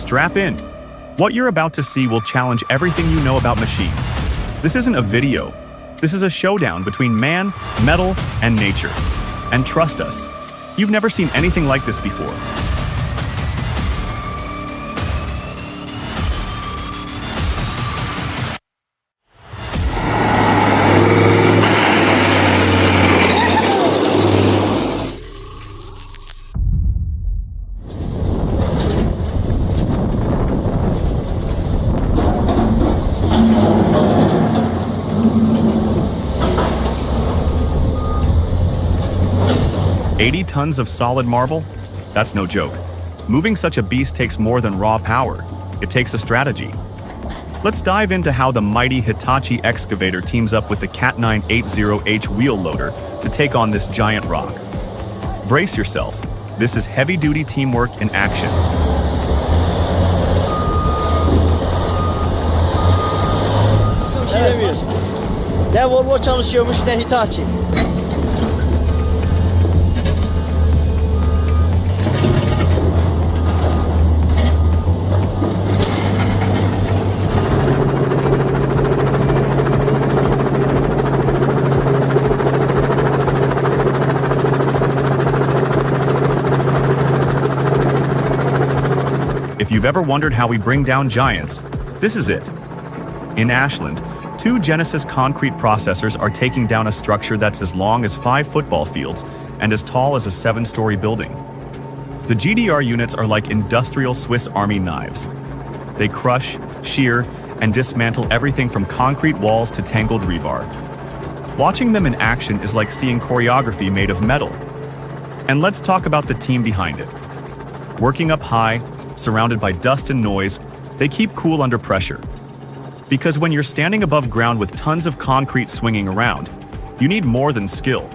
Strap in. What you're about to see will challenge everything you know about machines. This isn't a video. This is a showdown between man, metal, and nature. And trust us, you've never seen anything like this before. $80 tons of solid marble? That's no joke. Moving such a beast takes more than raw power. It takes a strategy. Let's dive into how the mighty Hitachi Excavator teams up with the Cat 980H wheel loader to take on this giant rock. Brace yourself. This is heavy-duty teamwork in action. Ne Volvo çalışıyormuş ne Hitachi. If you've ever wondered how we bring down giants, this is it. In Ashland, 2 Genesis concrete processors are taking down a structure that's as long as 5 football fields and as tall as a 7-story building. The GDR units are like industrial Swiss Army knives. They crush, shear, and dismantle everything from concrete walls to tangled rebar. Watching them in action is like seeing choreography made of metal. And let's talk about the team behind it. Working up high, surrounded by dust and noise, they keep cool under pressure. Because when you're standing above ground with tons of concrete swinging around, you need more than skill.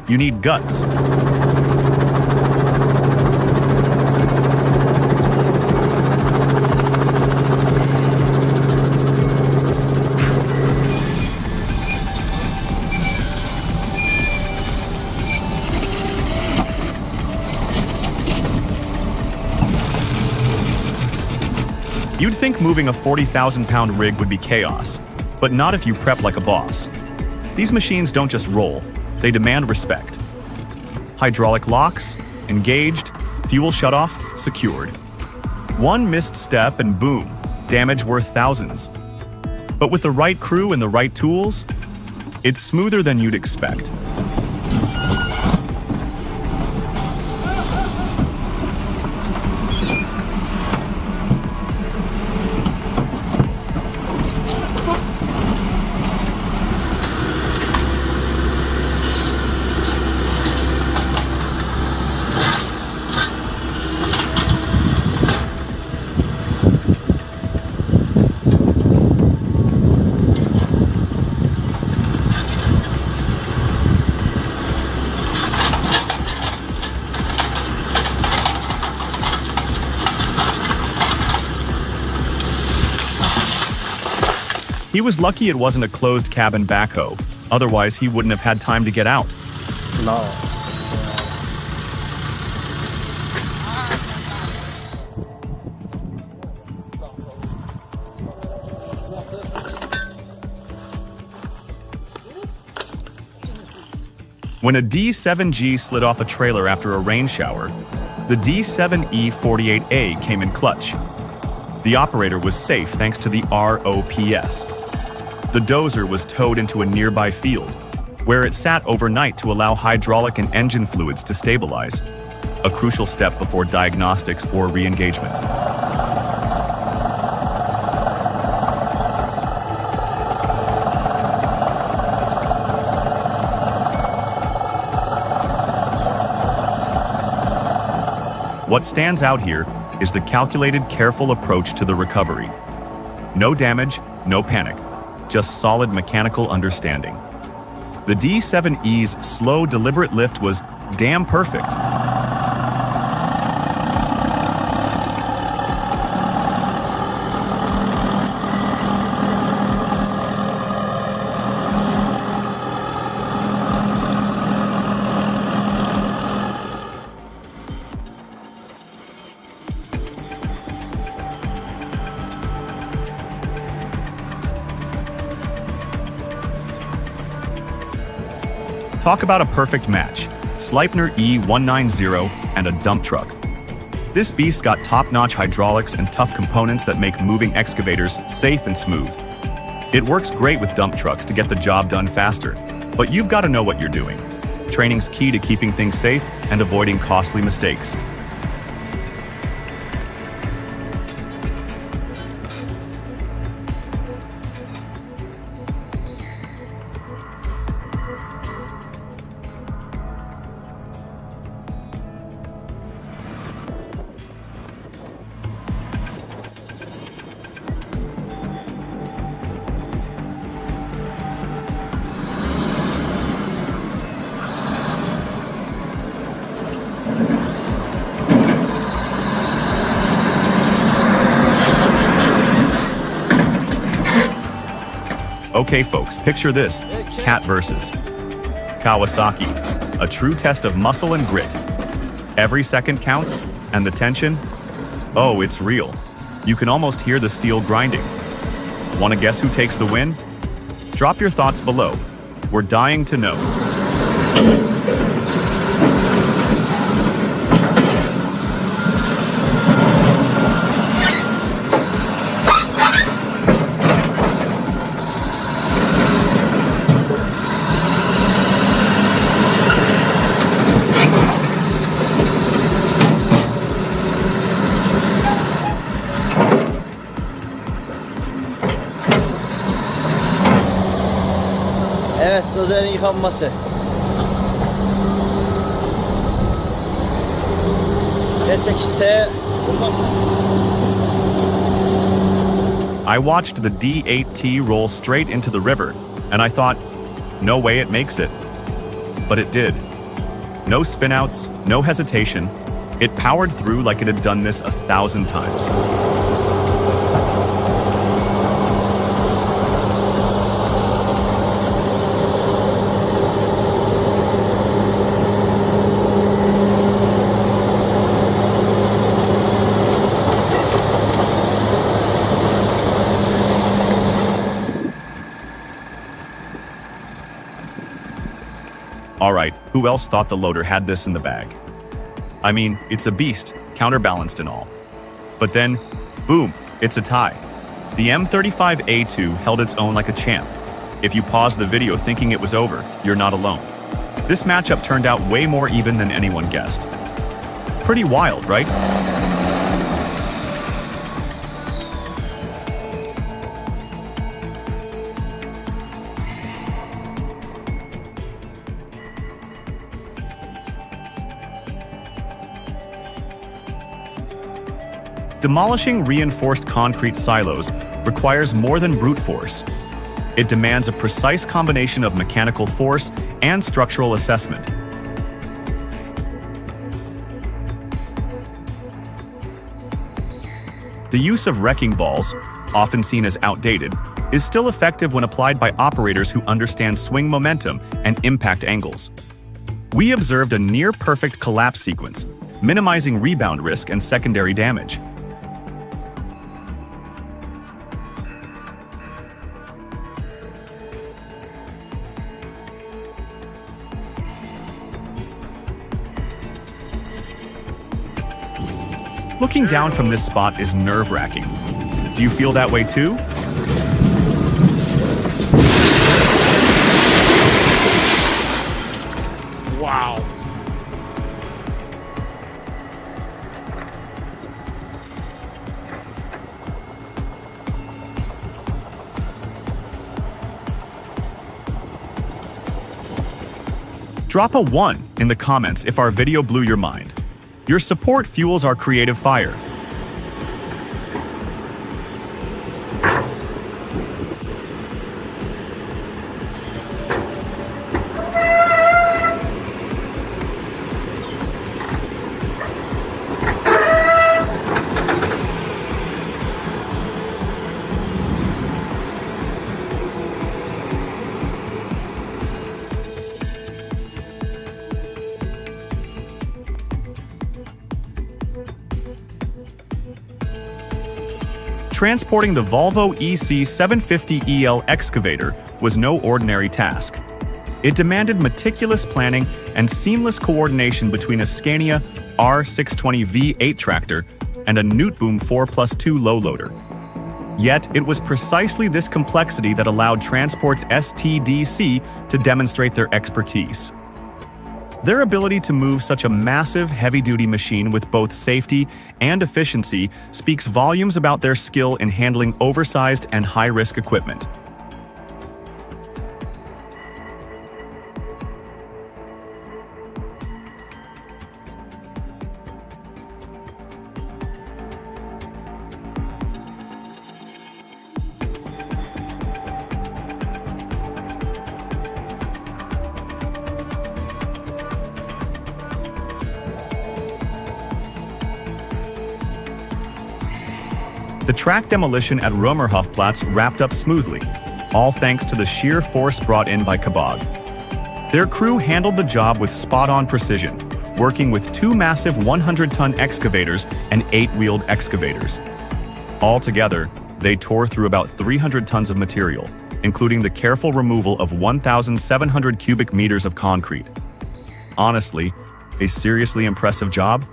You need guts. You'd think moving a 40,000-pound rig would be chaos, but not if you prep like a boss. These machines don't just roll, they demand respect. Hydraulic locks, engaged, fuel shutoff, secured. One missed step and boom, damage worth thousands. But with the right crew and the right tools, it's smoother than you'd expect. He was lucky it wasn't a closed cabin backhoe, otherwise he wouldn't have had time to get out. No. When a D7G slid off a trailer after a rain shower, the D7E48A came in clutch. The operator was safe thanks to the ROPS. The dozer was towed into a nearby field, where it sat overnight to allow hydraulic and engine fluids to stabilize, a crucial step before diagnostics or re-engagement. What stands out here is the calculated, careful approach to the recovery. No damage, no panic, just solid mechanical understanding. The D7E's slow, deliberate lift was damn perfect. Talk about a perfect match. Sleipner E190 and a dump truck. This beast got top-notch hydraulics and tough components that make moving excavators safe and smooth. It works great with dump trucks to get the job done faster, but you've got to know what you're doing. Training's key to keeping things safe and avoiding costly mistakes. Okay folks, picture this, cat versus Kawasaki, a true test of muscle and grit. Every second counts, and the tension? Oh, it's real. You can almost hear the steel grinding. Want to guess who takes the win? Drop your thoughts below. We're dying to know. Evet, dozerin yıkanması. V8T. I watched the D8T roll straight into the river, and I thought, no way it makes it. But it did. No spinouts, no hesitation. It powered through like it had done this 1,000 times. Alright, who else thought the loader had this in the bag? I mean, it's a beast, counterbalanced and all. But then, boom, it's a tie. The M35A2 held its own like a champ. If you paused the video thinking it was over, you're not alone. This matchup turned out way more even than anyone guessed. Pretty wild, right? Demolishing reinforced concrete silos requires more than brute force. It demands a precise combination of mechanical force and structural assessment. The use of wrecking balls, often seen as outdated, is still effective when applied by operators who understand swing momentum and impact angles. We observed a near-perfect collapse sequence, minimizing rebound risk and secondary damage. Looking down from this spot is nerve-wracking. Do you feel that way too? Wow. Drop a 1 in the comments if our video blew your mind. Your support fuels our creative fire. Transporting the Volvo EC750EL excavator was no ordinary task. It demanded meticulous planning and seamless coordination between a Scania R620 V8 tractor and a Newtboom 4+2 low loader. Yet, it was precisely this complexity that allowed Transport's STDC to demonstrate their expertise. Their ability to move such a massive, heavy-duty machine with both safety and efficiency speaks volumes about their skill in handling oversized and high-risk equipment. The track demolition at Römerhofplatz wrapped up smoothly, all thanks to the sheer force brought in by Kabag. Their crew handled the job with spot-on precision, working with 2 massive 100-ton excavators and 8-wheeled excavators. Altogether, they tore through about 300 tons of material, including the careful removal of 1,700 cubic meters of concrete. Honestly, a seriously impressive job.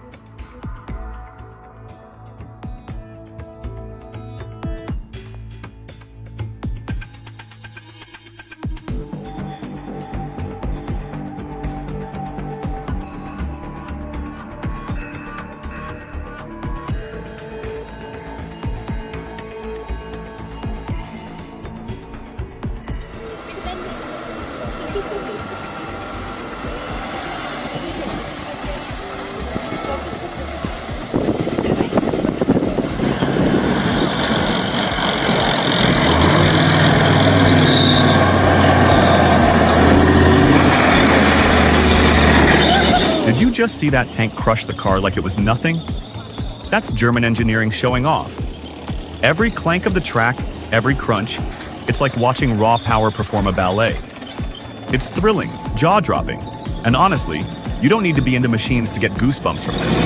Did you just see that tank crush the car like it was nothing? That's German engineering showing off. Every clank of the track, every crunch, it's like watching raw power perform a ballet. It's thrilling, jaw-dropping, and honestly, you don't need to be into machines to get goosebumps from this.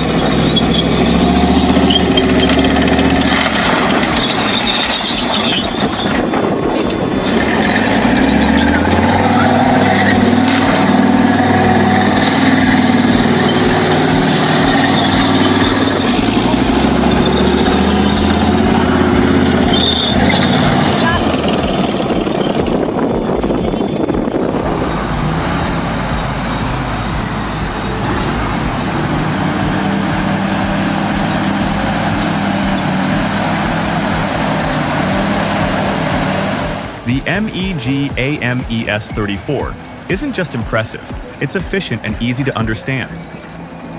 The MEG AMES 34 isn't just impressive, it's efficient and easy to understand.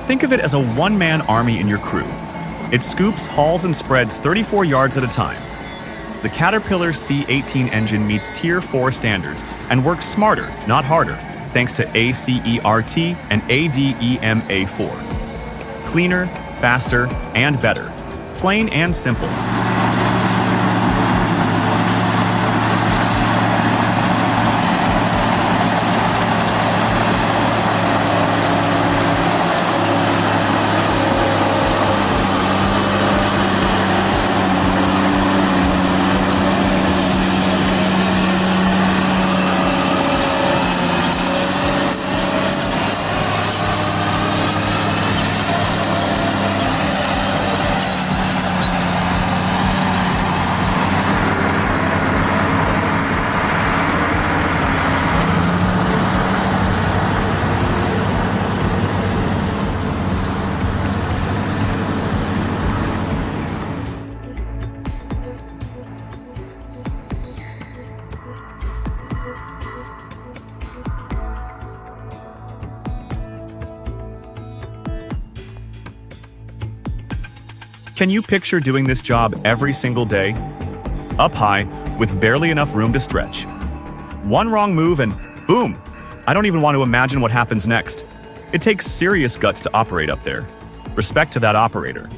Think of it as a one-man army in your crew. It scoops, hauls, and spreads 34 yards at a time. The Caterpillar C18 engine meets Tier 4 standards and works smarter, not harder, thanks to ACERT and ADEMA4. Cleaner, faster, and better. Plain and simple. Can you picture doing this job every single day? Up high, with barely enough room to stretch. One wrong move and boom! I don't even want to imagine what happens next. It takes serious guts to operate up there. Respect to that operator.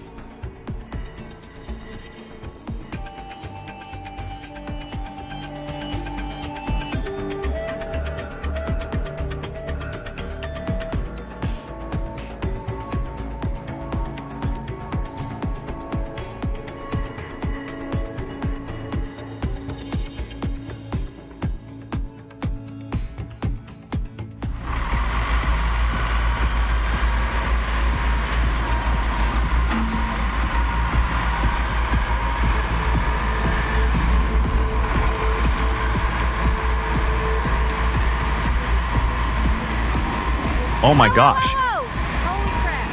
Oh my gosh. Holy crap.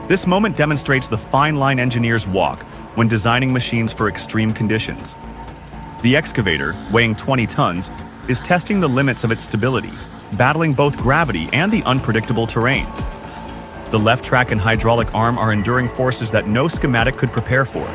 This moment demonstrates the fine line engineers walk when designing machines for extreme conditions. The excavator, weighing 20 tons, is testing the limits of its stability, battling both gravity and the unpredictable terrain. The left track and hydraulic arm are enduring forces that no schematic could prepare for.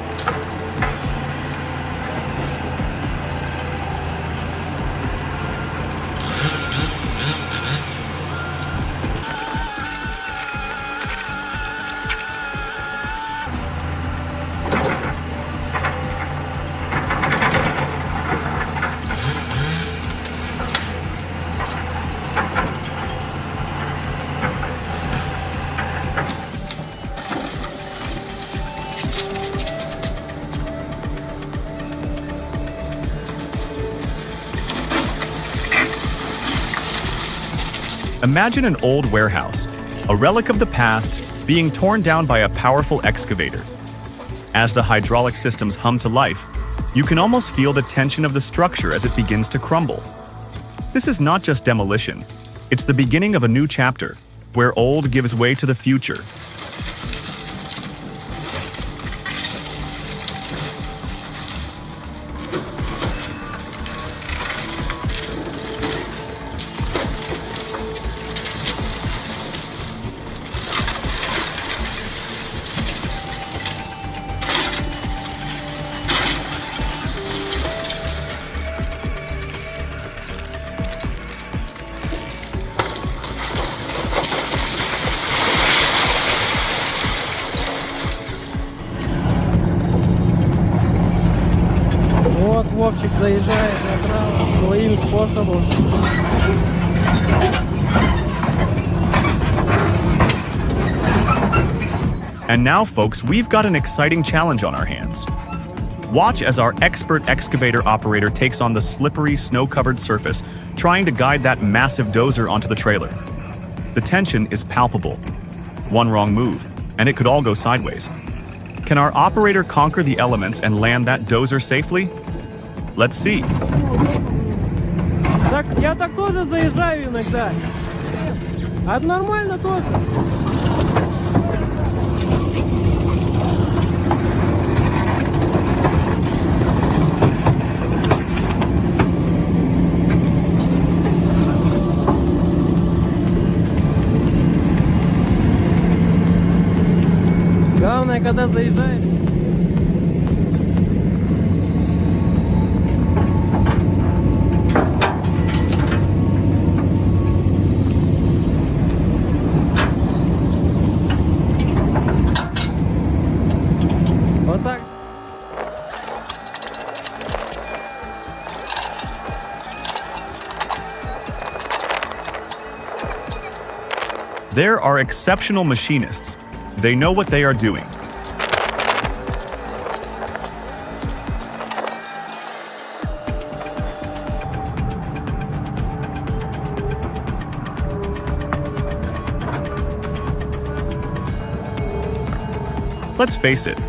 Imagine an old warehouse, a relic of the past, being torn down by a powerful excavator. As the hydraulic systems hum to life, you can almost feel the tension of the structure as it begins to crumble. This is not just demolition, it's the beginning of a new chapter, where old gives way to the future. Вот Вовчик заезжает направо своим способом. And now, folks, we've got an exciting challenge on our hands. Watch as our expert excavator operator takes on the slippery, snow-covered surface, trying to guide that massive dozer onto the trailer. The tension is palpable. One wrong move, and it could all go sideways. Can our operator conquer the elements and land that dozer safely? Let's see. Так, я так тоже заезжаю иногда. А это нормально тоже. Главное, когда заезжаешь. Вот так. There are exceptional machinists. They know what they are doing. Let's face it,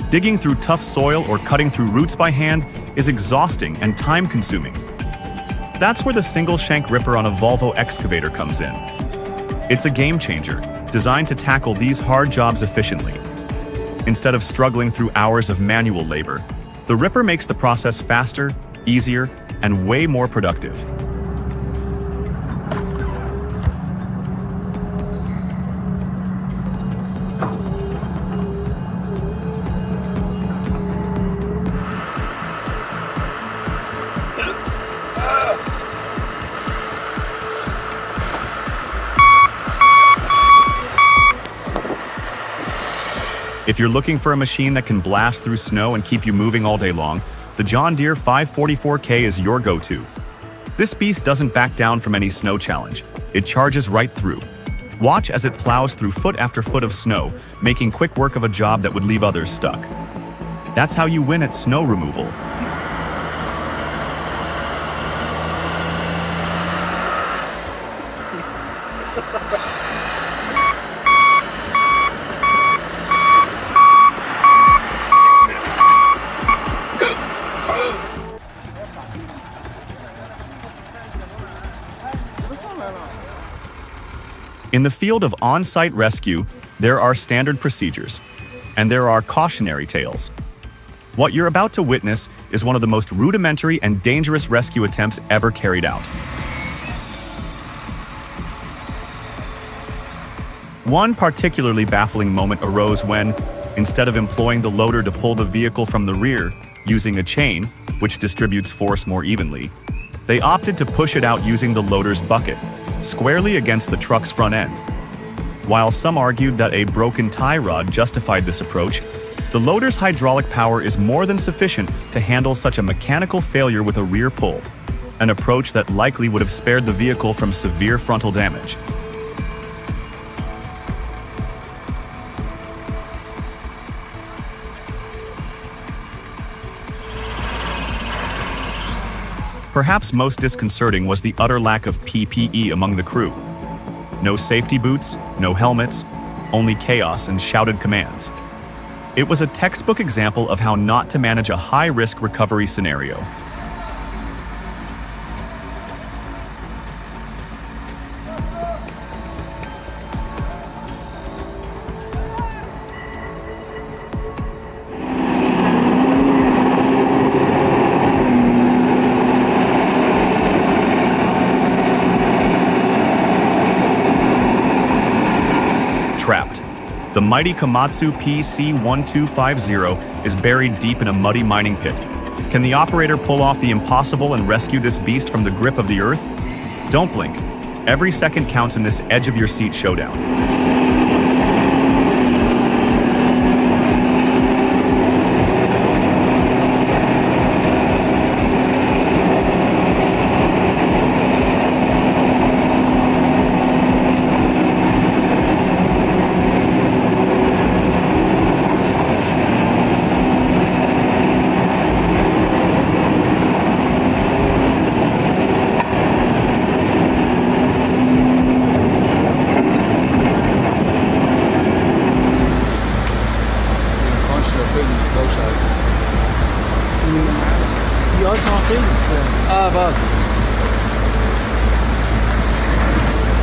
digging through tough soil or cutting through roots by hand is exhausting and time-consuming. That's where the single shank ripper on a Volvo excavator comes in. It's a game changer, designed to tackle these hard jobs efficiently. Instead of struggling through hours of manual labor, the ripper makes the process faster, easier, and way more productive. If you're looking for a machine that can blast through snow and keep you moving all day long, the John Deere 544K is your go-to. This beast doesn't back down from any snow challenge. It charges right through. Watch as it plows through foot after foot of snow, making quick work of a job that would leave others stuck. That's how you win at snow removal. In the field of on-site rescue, there are standard procedures, and there are cautionary tales. What you're about to witness is one of the most rudimentary and dangerous rescue attempts ever carried out. One particularly baffling moment arose when, instead of employing the loader to pull the vehicle from the rear using a chain, which distributes force more evenly, they opted to push it out using the loader's bucket, squarely against the truck's front end. While some argued that a broken tie rod justified this approach, the loader's hydraulic power is more than sufficient to handle such a mechanical failure with a rear pull, an approach that likely would have spared the vehicle from severe frontal damage. Perhaps most disconcerting was the utter lack of PPE among the crew. No safety boots, no helmets, only chaos and shouted commands. It was a textbook example of how not to manage a high-risk recovery scenario. Trapped. The mighty Komatsu PC-1250 is buried deep in a muddy mining pit. Can the operator pull off the impossible and rescue this beast from the grip of the earth? Don't blink. Every second counts in this edge-of-your-seat showdown.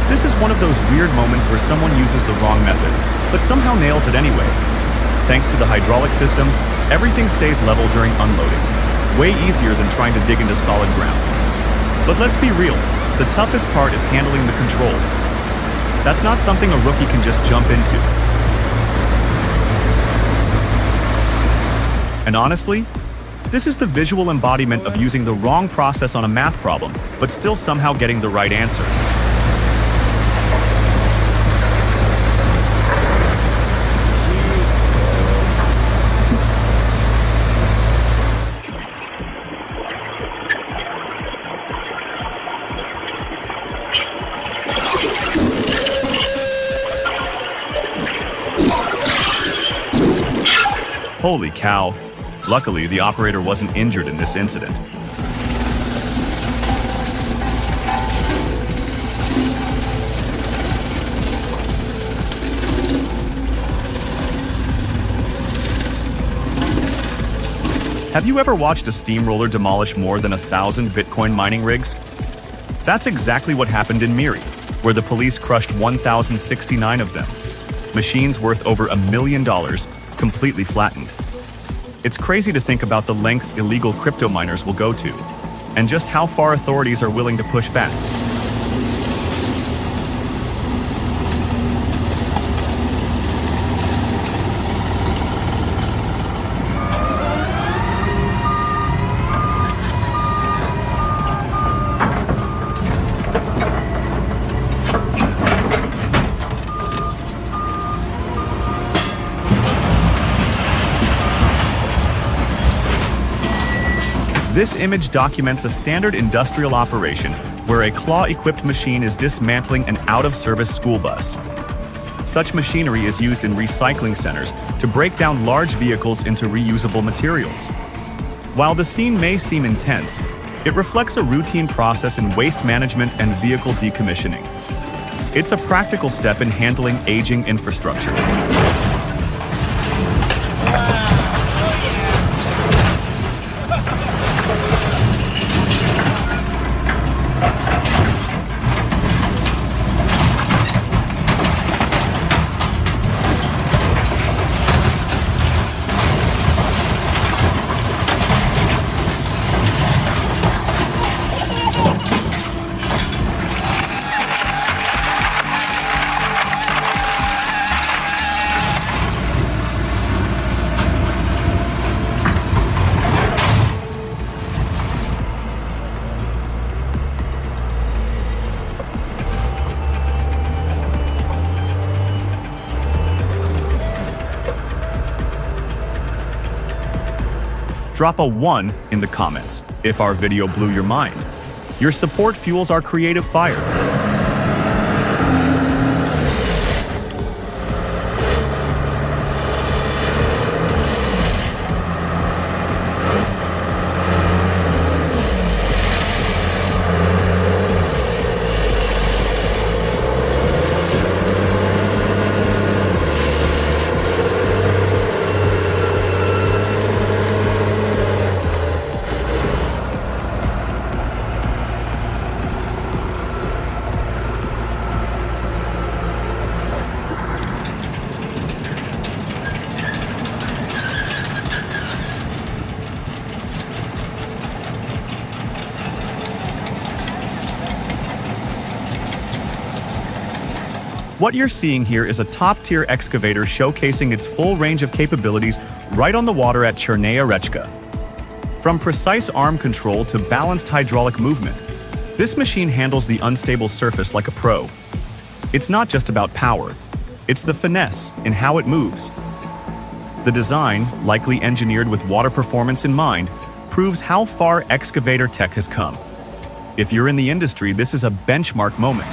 This is one of those weird moments where someone uses the wrong method, but somehow nails it anyway. Thanks to the hydraulic system, everything stays level during unloading. Way easier than trying to dig into solid ground. But let's be real, the toughest part is handling the controls. That's not something a rookie can just jump into. And honestly, this is the visual embodiment of using the wrong process on a math problem, but still somehow getting the right answer. Holy cow. Luckily, the operator wasn't injured in this incident. Have you ever watched a steamroller demolish more than 1,000 Bitcoin mining rigs? That's exactly what happened in Miri, where the police crushed 1,069 of them. Machines worth over $1 million, completely flattened. It's crazy to think about the lengths illegal crypto miners will go to, and just how far authorities are willing to push back. This image documents a standard industrial operation where a claw-equipped machine is dismantling an out-of-service school bus. Such machinery is used in recycling centers to break down large vehicles into reusable materials. While the scene may seem intense, it reflects a routine process in waste management and vehicle decommissioning. It's a practical step in handling aging infrastructure. Drop a 1 in the comments if our video blew your mind. Your support fuels our creative fire. What you're seeing here is a top-tier excavator showcasing its full range of capabilities right on the water at Chernaya Rechka. From precise arm control to balanced hydraulic movement, this machine handles the unstable surface like a pro. It's not just about power, it's the finesse in how it moves. The design, likely engineered with water performance in mind, proves how far excavator tech has come. If you're in the industry, this is a benchmark moment.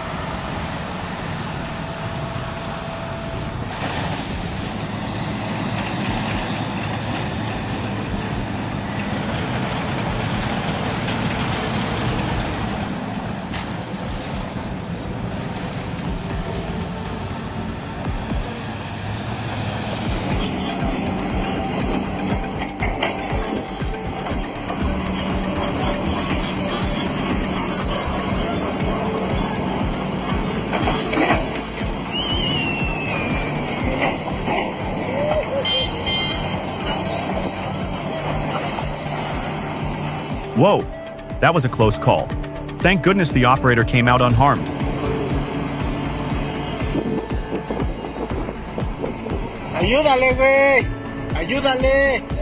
Whoa, that was a close call. Thank goodness the operator came out unharmed. Ayúdale, güey. Ayúdale.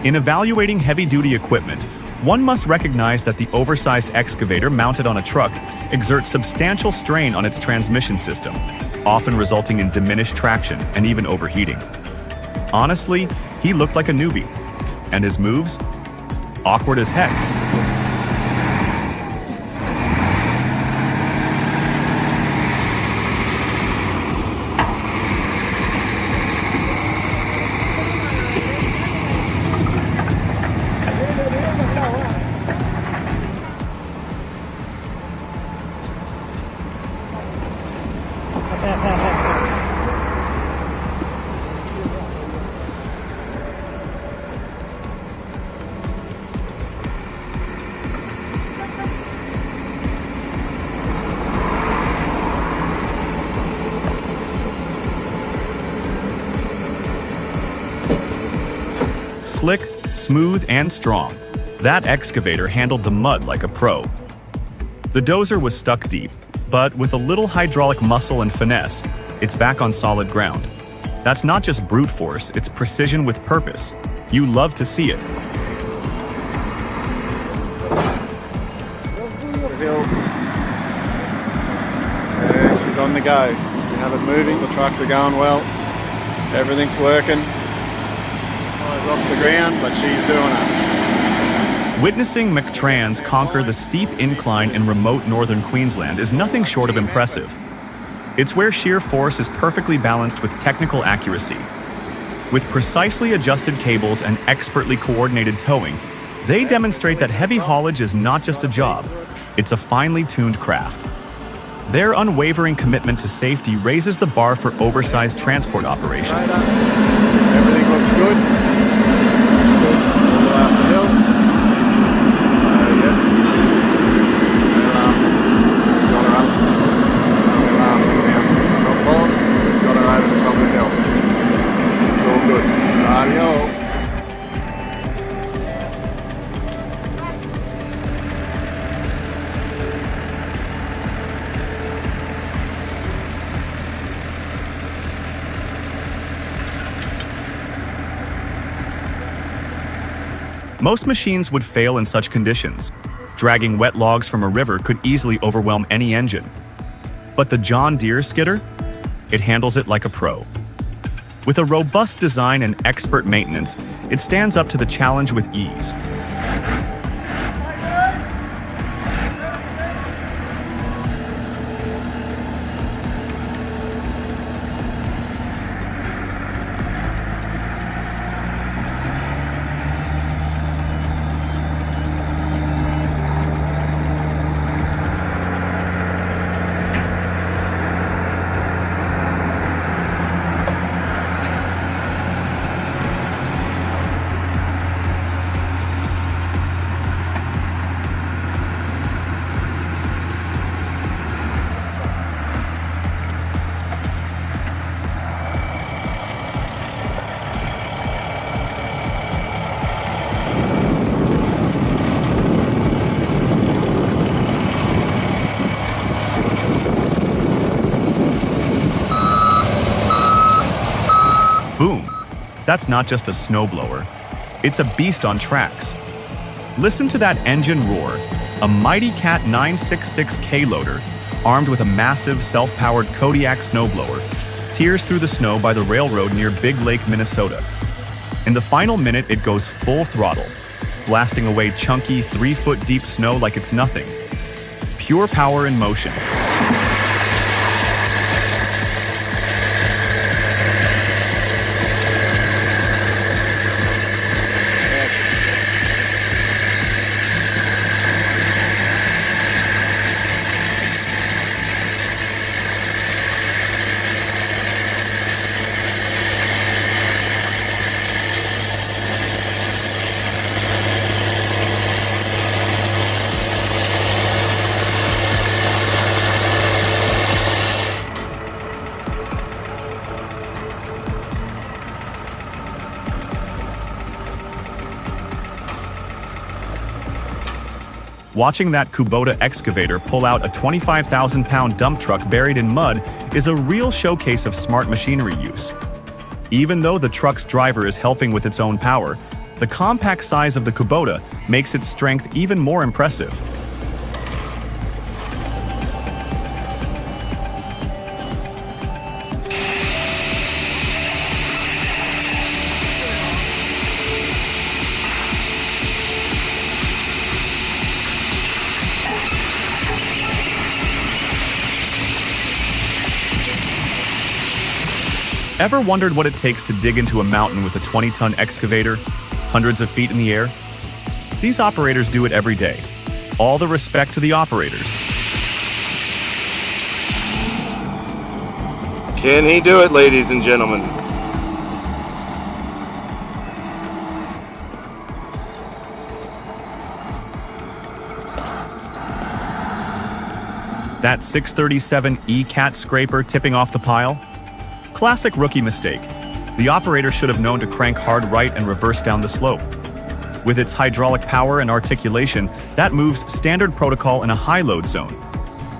In evaluating heavy-duty equipment, one must recognize that the oversized excavator mounted on a truck exerts substantial strain on its transmission system, often resulting in diminished traction and even overheating. Honestly, he looked like a newbie. And his moves? Awkward as heck. Slick, smooth, and strong, that excavator handled the mud like a pro. The dozer was stuck deep, but with a little hydraulic muscle and finesse, it's back on solid ground. That's not just brute force, it's precision with purpose. You love to see it. Yeah, she's on the go. We have it moving, the trucks are going well, everything's working. Off the ground, but she's doing it. Witnessing McTrans conquer the steep incline in remote northern Queensland is nothing short of impressive. It's where sheer force is perfectly balanced with technical accuracy. With precisely adjusted cables and expertly coordinated towing, they demonstrate that heavy haulage is not just a job, it's a finely tuned craft. Their unwavering commitment to safety raises the bar for oversized transport operations. Everything looks good. Most machines would fail in such conditions. Dragging wet logs from a river could easily overwhelm any engine. But the John Deere skidder? It handles it like a pro. With a robust design and expert maintenance, it stands up to the challenge with ease. Boom! That's not just a snowblower. It's a beast on tracks. Listen to that engine roar. A mighty Cat 966K loader, armed with a massive self-powered Kodiak snowblower, tears through the snow by the railroad near Big Lake, Minnesota. In the final minute, it goes full throttle, blasting away chunky 3-foot-deep snow like it's nothing. Pure power in motion. Watching that Kubota excavator pull out a 25,000-pound dump truck buried in mud is a real showcase of smart machinery use. Even though the truck's driver is helping with its own power, the compact size of the Kubota makes its strength even more impressive. Ever wondered what it takes to dig into a mountain with a 20-ton excavator, hundreds of feet in the air? These operators do it every day. All the respect to the operators. Can he do it, ladies and gentlemen? That 637E cat scraper tipping off the pile? Classic rookie mistake. The operator should have known to crank hard right and reverse down the slope. With its hydraulic power and articulation, that moves standard protocol in a high load zone.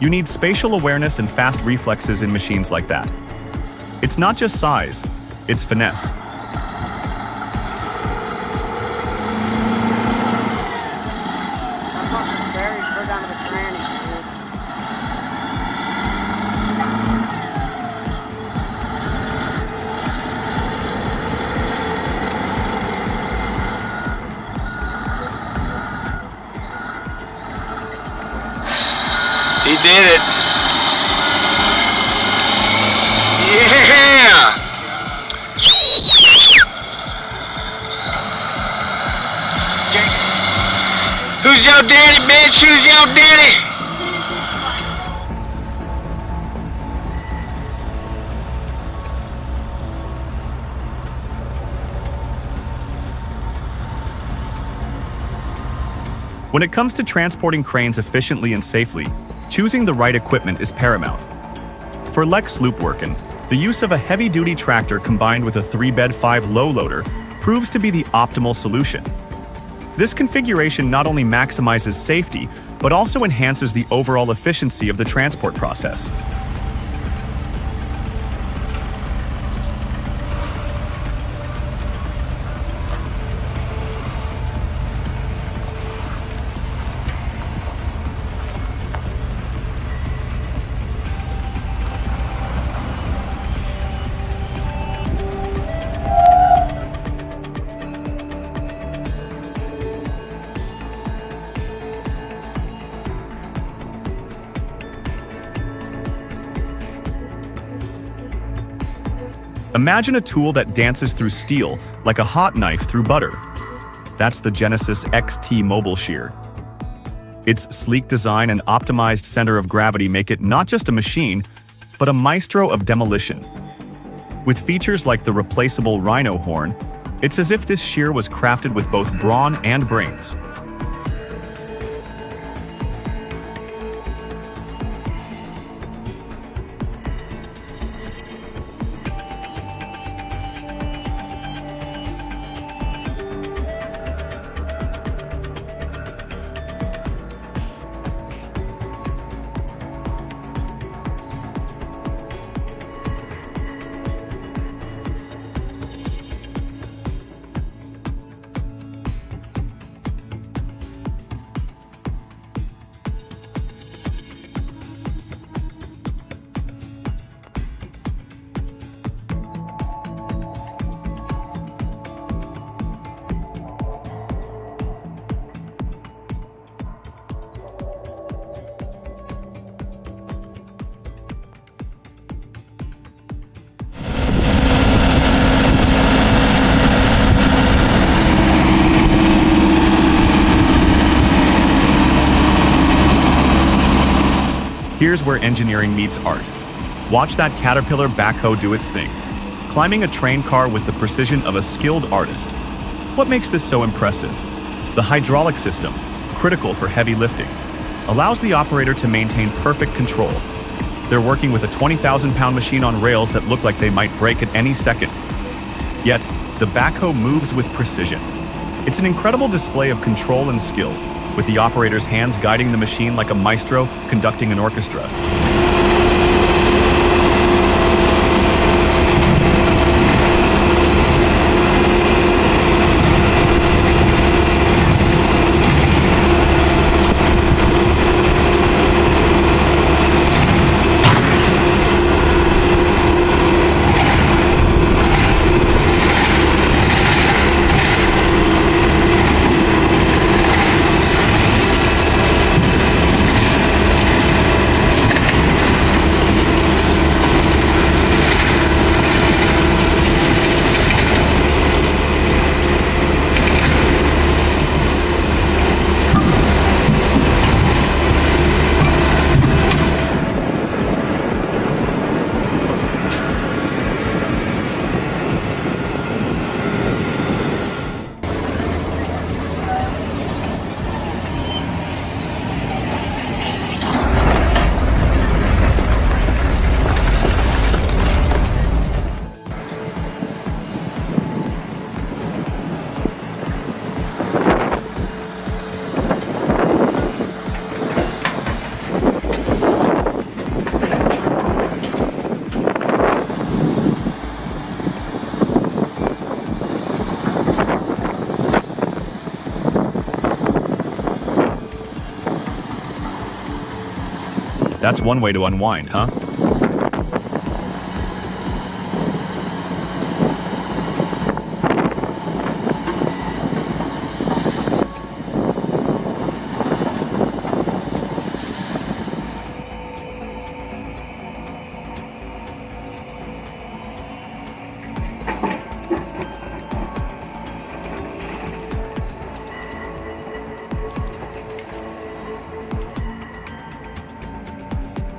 You need spatial awareness and fast reflexes in machines like that. It's not just size, it's finesse. He did it. Yeah! Who's your daddy, bitch? Who's your daddy? When it comes to transporting cranes efficiently and safely, choosing the right equipment is paramount. For Lex Sloopwerken, the use of a heavy-duty tractor combined with a 3-bed 5 low loader proves to be the optimal solution. This configuration not only maximizes safety, but also enhances the overall efficiency of the transport process. Imagine a tool that dances through steel like a hot knife through butter. That's the Genesis XT Mobile Shear. Its sleek design and optimized center of gravity make it not just a machine, but a maestro of demolition. With features like the replaceable rhino horn, it's as if this shear was crafted with both brawn and brains. Here's where engineering meets art. Watch that Caterpillar backhoe do its thing, climbing a train car with the precision of a skilled artist. What makes this so impressive? The hydraulic system, critical for heavy lifting, allows the operator to maintain perfect control. They're working with a 20,000-pound machine on rails that look like they might break at any second. Yet, the backhoe moves with precision. It's an incredible display of control and skill, with the operator's hands guiding the machine like a maestro conducting an orchestra. That's one way to unwind, huh?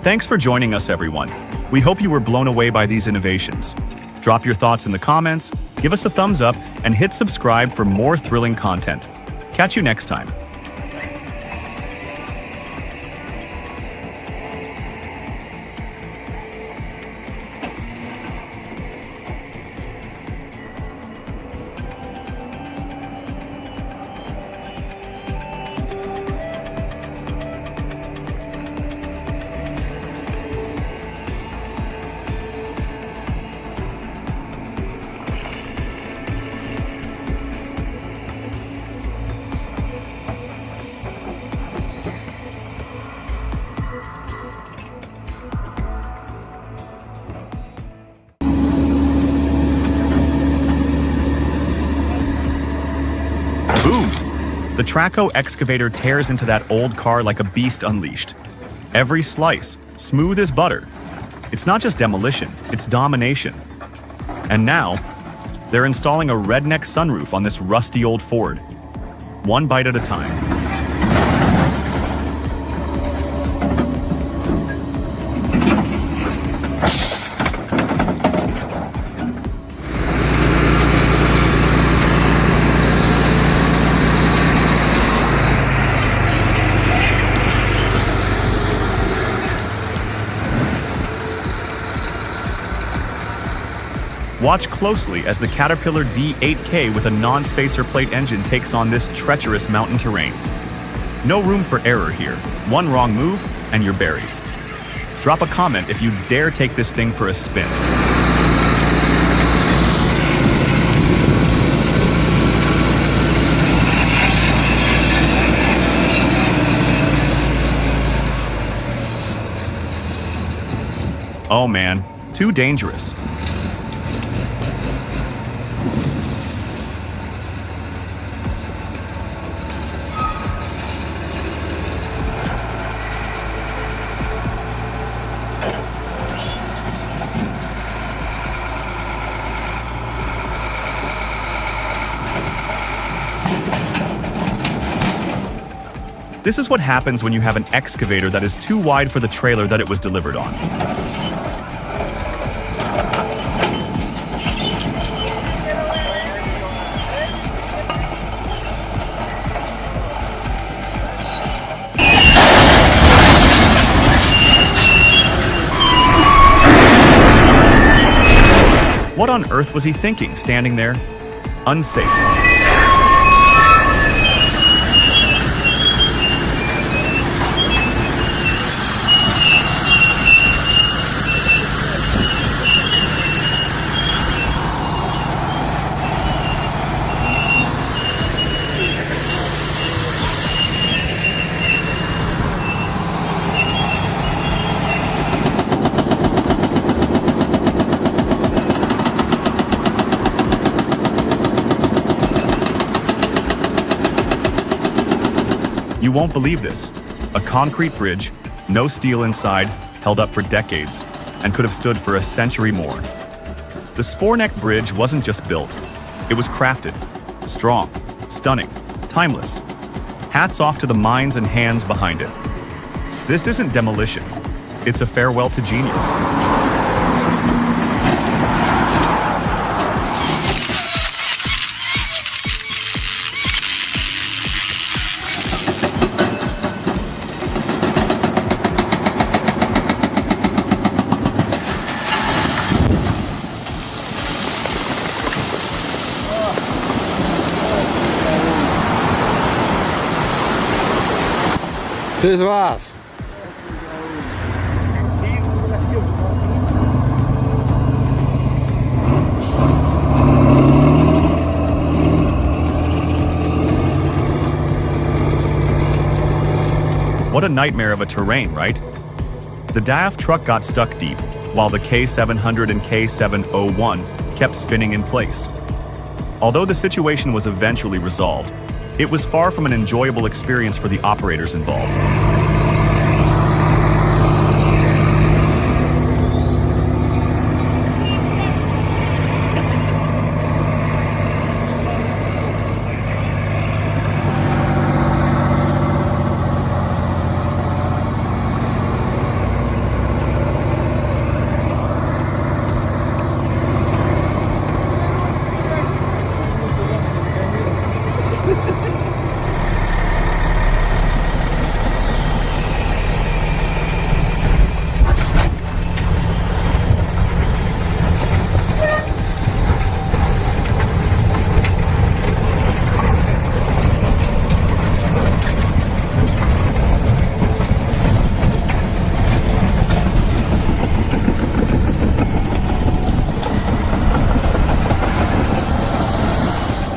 Thanks for joining us, everyone. We hope you were blown away by these innovations. Drop your thoughts in the comments, give us a thumbs up, and hit subscribe for more thrilling content. Catch you next time. Boom! The Traco excavator tears into that old car like a beast unleashed. Every slice, smooth as butter. It's not just demolition, it's domination. And now, they're installing a redneck sunroof on this rusty old Ford. One bite at a time. Watch closely as the Caterpillar D8K with a non-spacer plate engine takes on this treacherous mountain terrain. No room for error here. One wrong move, and you're buried. Drop a comment if you dare take this thing for a spin. Oh man, too dangerous. This is what happens when you have an excavator that is too wide for the trailer that it was delivered on. What on earth was he thinking, standing there? Unsafe. You won't believe this. A concrete bridge, no steel inside, held up for decades, and could have stood for a century more. The Sporneck Bridge wasn't just built, it was crafted. Strong, stunning, timeless. Hats off to the minds and hands behind it. This isn't demolition, it's a farewell to genius. Das war's. What a nightmare of a terrain, right? The DAF truck got stuck deep, while the K700 and K701 kept spinning in place. Although the situation was eventually resolved, it was far from an enjoyable experience for the operators involved.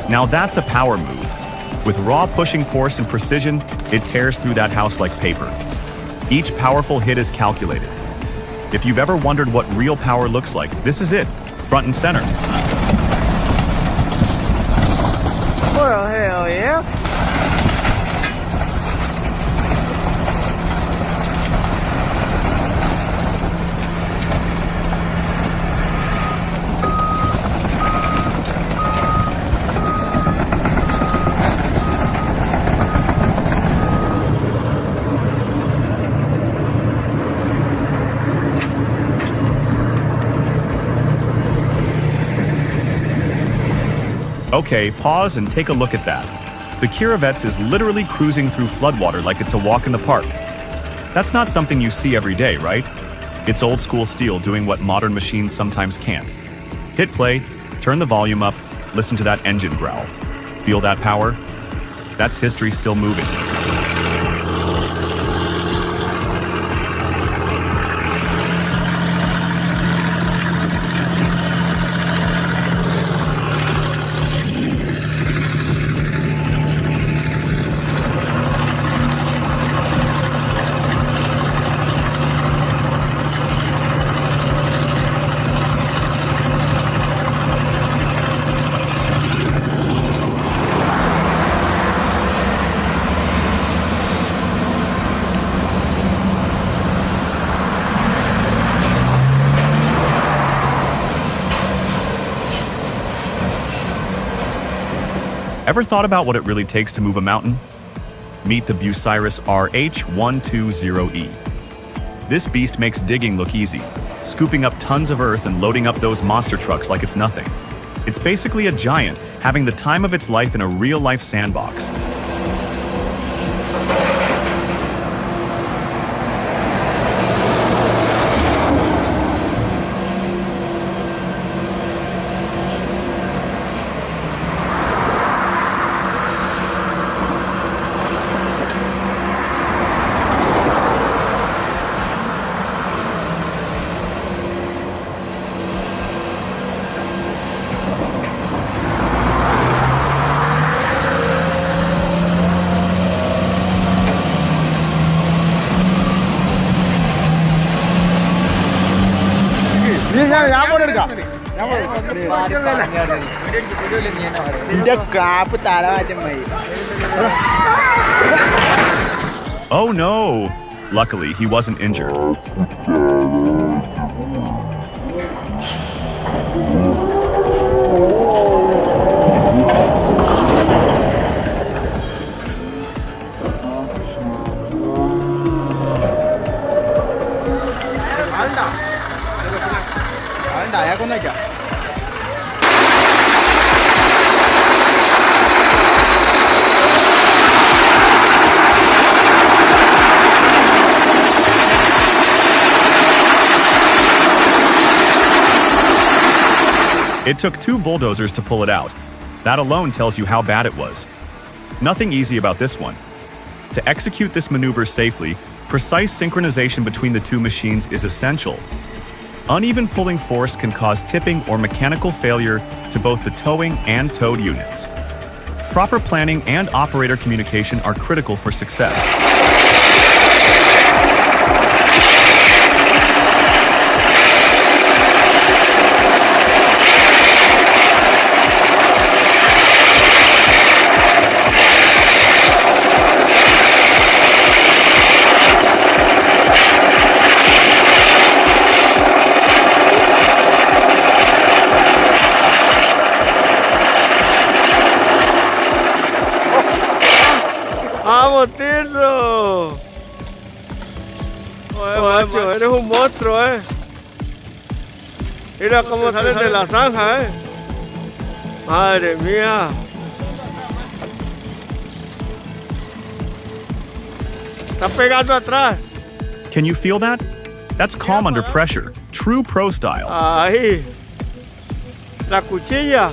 Now that's a power move. With raw pushing force and precision, it tears through that house like paper. Each powerful hit is calculated. If you've ever wondered what real power looks like, this is it, front and center. Well, hell yeah. Okay, pause and take a look at that. The Kirovets is literally cruising through floodwater like it's a walk in the park. That's not something you see every day, right? It's old school steel doing what modern machines sometimes can't. Hit play, turn the volume up, listen to that engine growl. Feel that power? That's history still moving. Ever thought about what it really takes to move a mountain? Meet the Bucyrus RH120E. This beast makes digging look easy, scooping up tons of earth and loading up those monster trucks like it's nothing. It's basically a giant having the time of its life in a real-life sandbox. Oh no! Luckily, he wasn't injured. It took 2 bulldozers to pull it out. That alone tells you how bad it was. Nothing easy about this one. To execute this maneuver safely, precise synchronization between the 2 machines is essential. Uneven pulling force can cause tipping or mechanical failure to both the towing and towed units. Proper planning and operator communication are critical for success. ¡Vamos, Tirso! Oye, macho, eres un monstruo, Mira cómo sales de la zanja, Madre mía. Está pegando atrás. Can you feel that? That's calm under pressure. True pro style. Ahí. La cuchilla.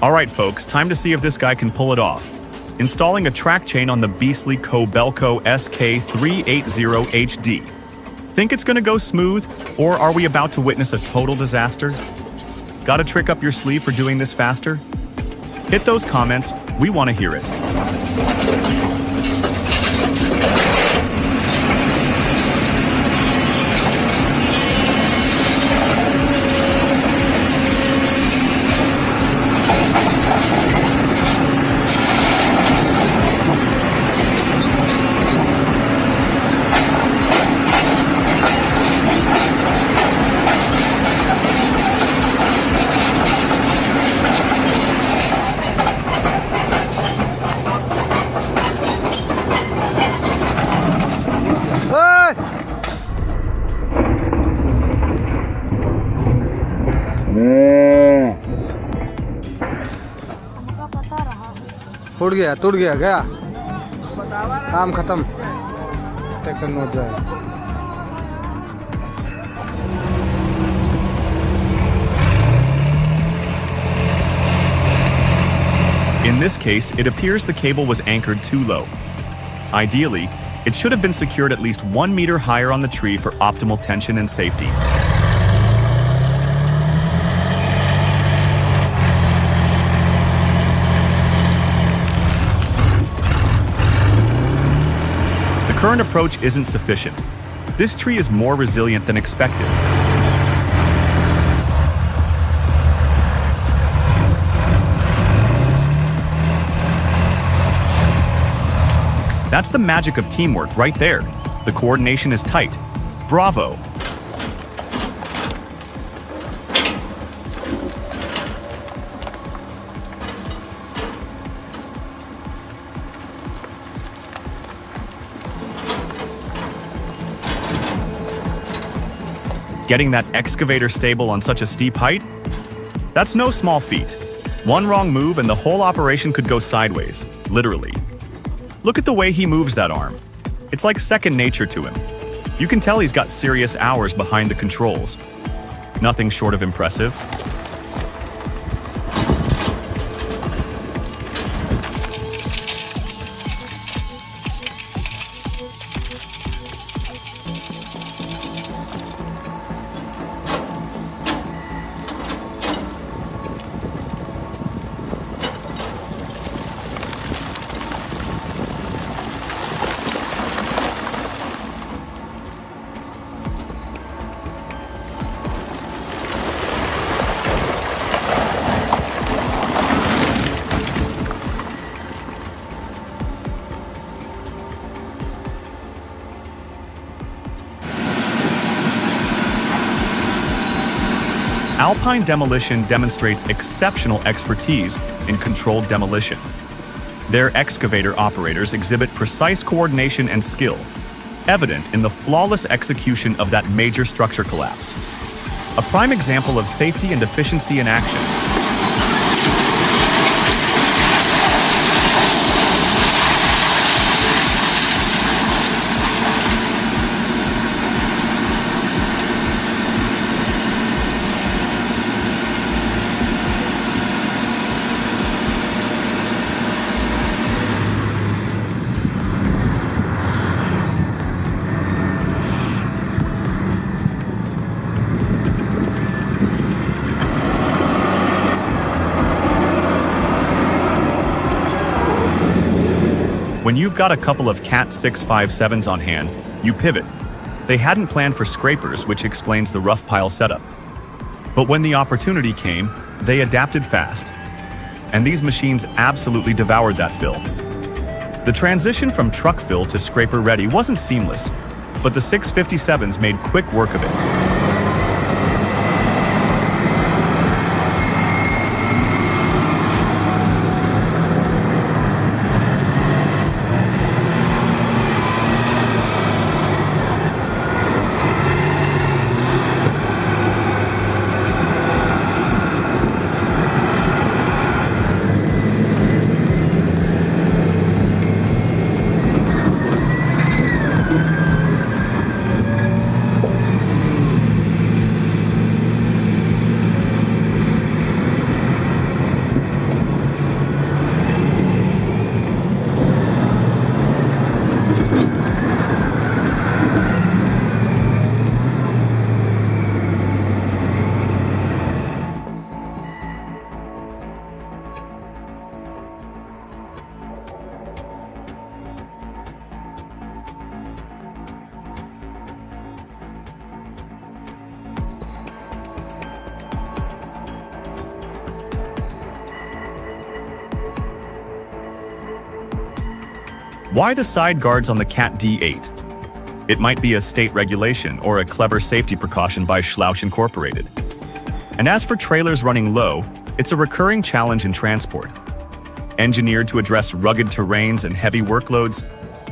All right, folks, time to see if this guy can pull it off. Installing a track chain on the beastly Kobelco SK380HD. Think it's gonna go smooth, or are we about to witness a total disaster? Got a trick up your sleeve for doing this faster? Hit those comments, we want to hear it. टूट गया गया काम खत्म tractor note जाए In this case, it appears the cable was anchored too low. Ideally, it should have been secured at least 1 meter higher on the tree for optimal tension and safety. The current approach isn't sufficient. This tree is more resilient than expected. That's the magic of teamwork right there. The coordination is tight. Bravo! Getting that excavator stable on such a steep height? That's no small feat. One wrong move and the whole operation could go sideways, literally. Look at the way he moves that arm. It's like second nature to him. You can tell he's got serious hours behind the controls. Nothing short of impressive. Alpine Demolition demonstrates exceptional expertise in controlled demolition. Their excavator operators exhibit precise coordination and skill, evident in the flawless execution of that major structure collapse. A prime example of safety and efficiency in action. When you've got a couple of Cat 657s on hand, you pivot. They hadn't planned for scrapers, which explains the rough pile setup. But when the opportunity came, they adapted fast. And these machines absolutely devoured that fill. The transition from truck fill to scraper ready wasn't seamless, but the 657s made quick work of it. Why the side guards on the Cat D8? It might be a state regulation or a clever safety precaution by Schlauch Incorporated. And as for trailers running low, it's a recurring challenge in transport. Engineered to address rugged terrains and heavy workloads,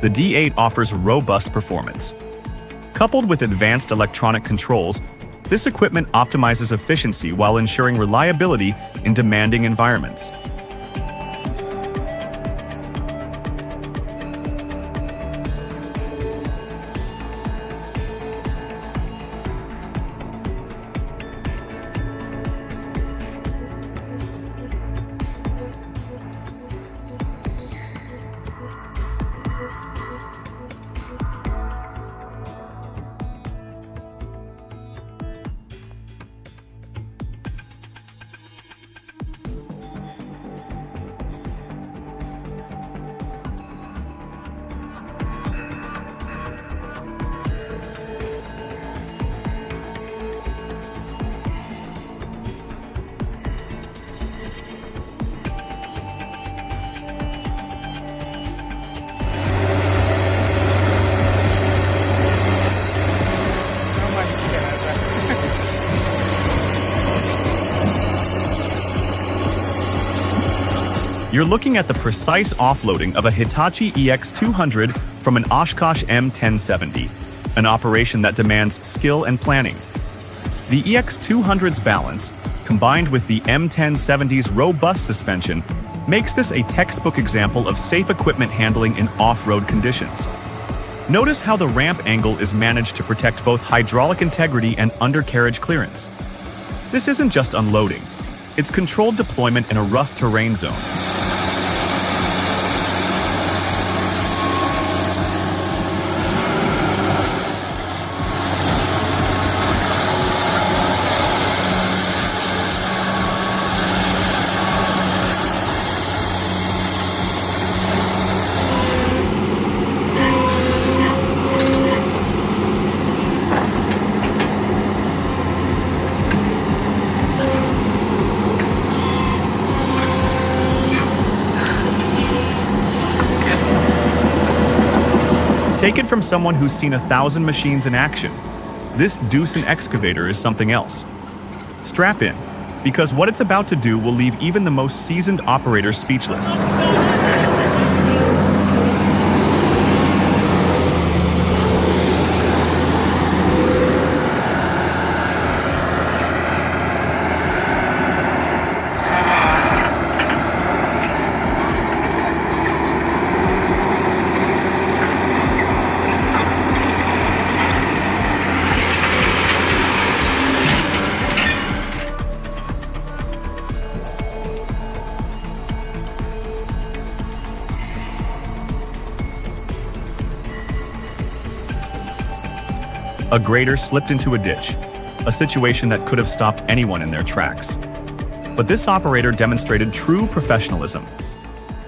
the D8 offers robust performance. Coupled with advanced electronic controls, this equipment optimizes efficiency while ensuring reliability in demanding environments. You're looking at the precise offloading of a Hitachi EX200 from an Oshkosh M1070, an operation that demands skill and planning. The EX200's balance, combined with the M1070's robust suspension, makes this a textbook example of safe equipment handling in off-road conditions. Notice how the ramp angle is managed to protect both hydraulic integrity and undercarriage clearance. This isn't just unloading, it's controlled deployment in a rough terrain zone. Take it from someone who's seen 1,000 machines in action. This Doosan excavator is something else. Strap in, because what it's about to do will leave even the most seasoned operators speechless. A grader slipped into a ditch, a situation that could have stopped anyone in their tracks. But this operator demonstrated true professionalism.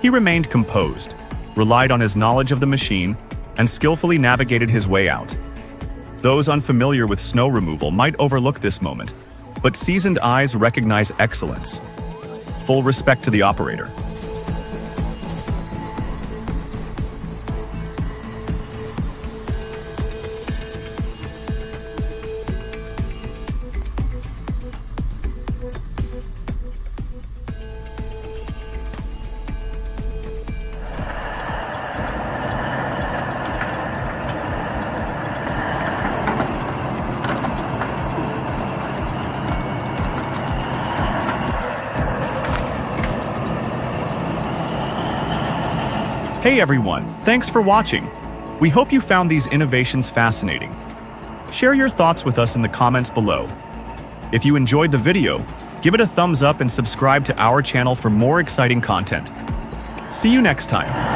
He remained composed, relied on his knowledge of the machine, and skillfully navigated his way out. Those unfamiliar with snow removal might overlook this moment, but seasoned eyes recognize excellence. Full respect to the operator. Hey everyone, thanks for watching. We hope you found these innovations fascinating. Share your thoughts with us in the comments below. If you enjoyed the video, give it a thumbs up and subscribe to our channel for more exciting content. See you next time.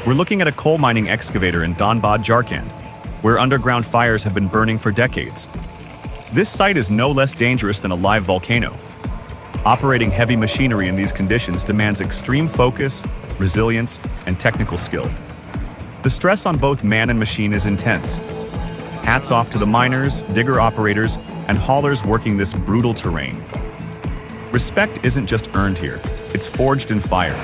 We're looking at a coal mining excavator in Dhanbad, Jharkhand, where underground fires have been burning for decades. This site is no less dangerous than a live volcano. Operating heavy machinery in these conditions demands extreme focus, resilience, and technical skill. The stress on both man and machine is intense. Hats off to the miners, digger operators, and haulers working this brutal terrain. Respect isn't just earned here, it's forged in fire.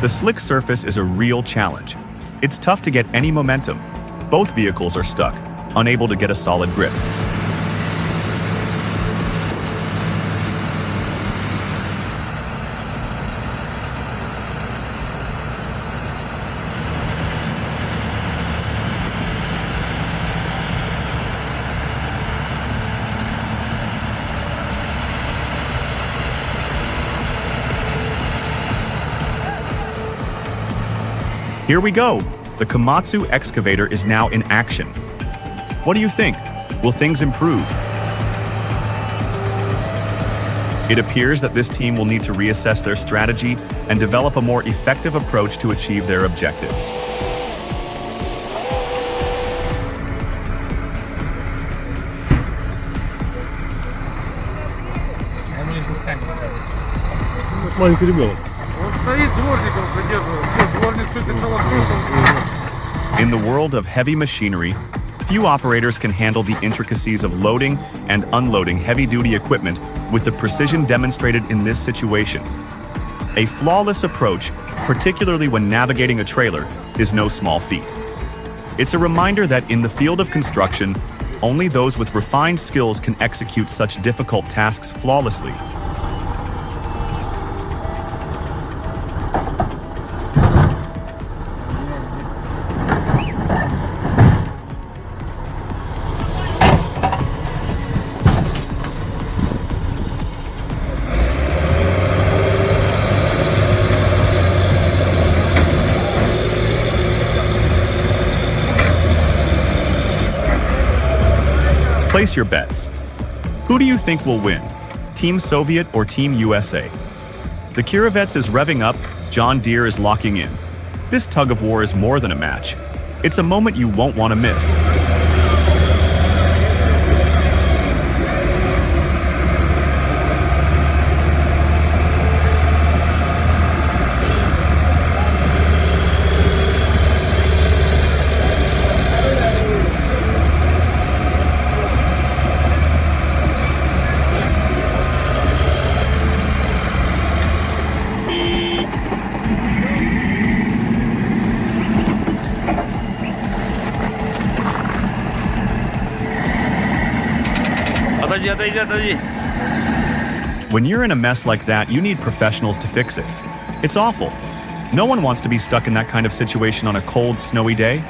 The slick surface is a real challenge. It's tough to get any momentum. Both vehicles are stuck, unable to get a solid grip. Here we go! The Komatsu excavator is now in action. What do you think? Will things improve? It appears that this team will need to reassess their strategy and develop a more effective approach to achieve their objectives. Маленький ребенок. Он стоит, дворником поддерживает. Все, дворник чуть отшел. In the world of heavy machinery, few operators can handle the intricacies of loading and unloading heavy-duty equipment with the precision demonstrated in this situation. A flawless approach, particularly when navigating a trailer, is no small feat. It's a reminder that in the field of construction, only those with refined skills can execute such difficult tasks flawlessly. Place your bets. Who do you think will win? Team Soviet or Team USA? The Kirovets is revving up, John Deere is locking in. This tug of war is more than a match. It's a moment you won't want to miss. When you're in a mess like that, you need professionals to fix it. It's awful. No one wants to be stuck in that kind of situation on a cold, snowy day.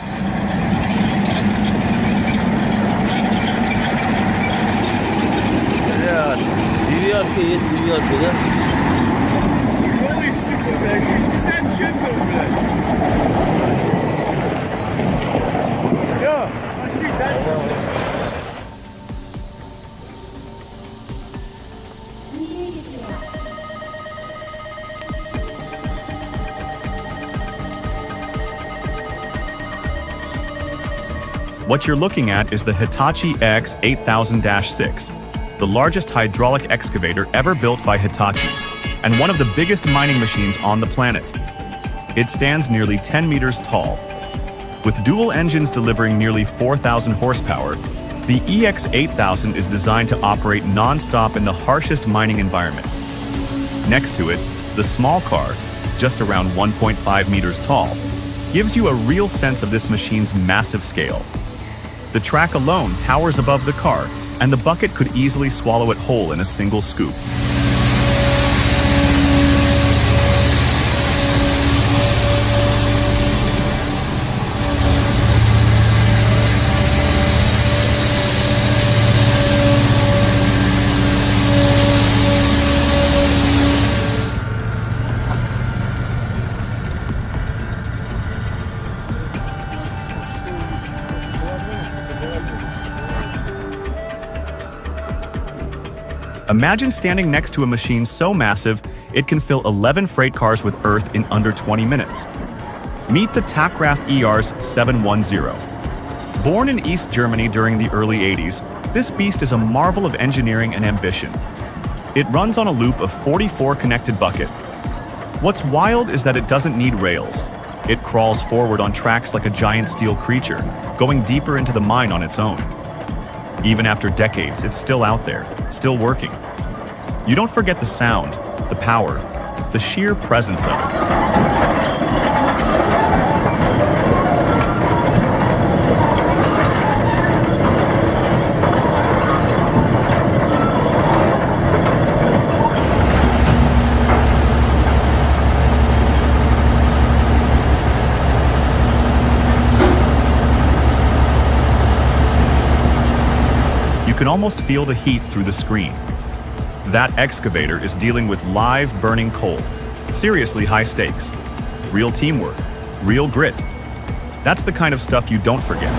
What you're looking at is the Hitachi X8000-6, the largest hydraulic excavator ever built by Hitachi, and one of the biggest mining machines on the planet. It stands nearly 10 meters tall. With dual engines delivering nearly 4,000 horsepower, the EX8000 is designed to operate non-stop in the harshest mining environments. Next to it, the small car, just around 1.5 meters tall, gives you a real sense of this machine's massive scale. The track alone towers above the car, and the bucket could easily swallow it whole in a single scoop. Imagine standing next to a machine so massive, it can fill 11 freight cars with earth in under 20 minutes. Meet the Tackrath ER's 710. Born in East Germany during the early 80s, this beast is a marvel of engineering and ambition. It runs on a loop of 44 connected bucket. What's wild is that it doesn't need rails. It crawls forward on tracks like a giant steel creature, going deeper into the mine on its own. Even after decades, it's still out there, still working. You don't forget the sound, the power, the sheer presence of it. You can almost feel the heat through the screen. That excavator is dealing with live burning coal. Seriously high stakes. Real teamwork. real grit. That's the kind of stuff you don't forget.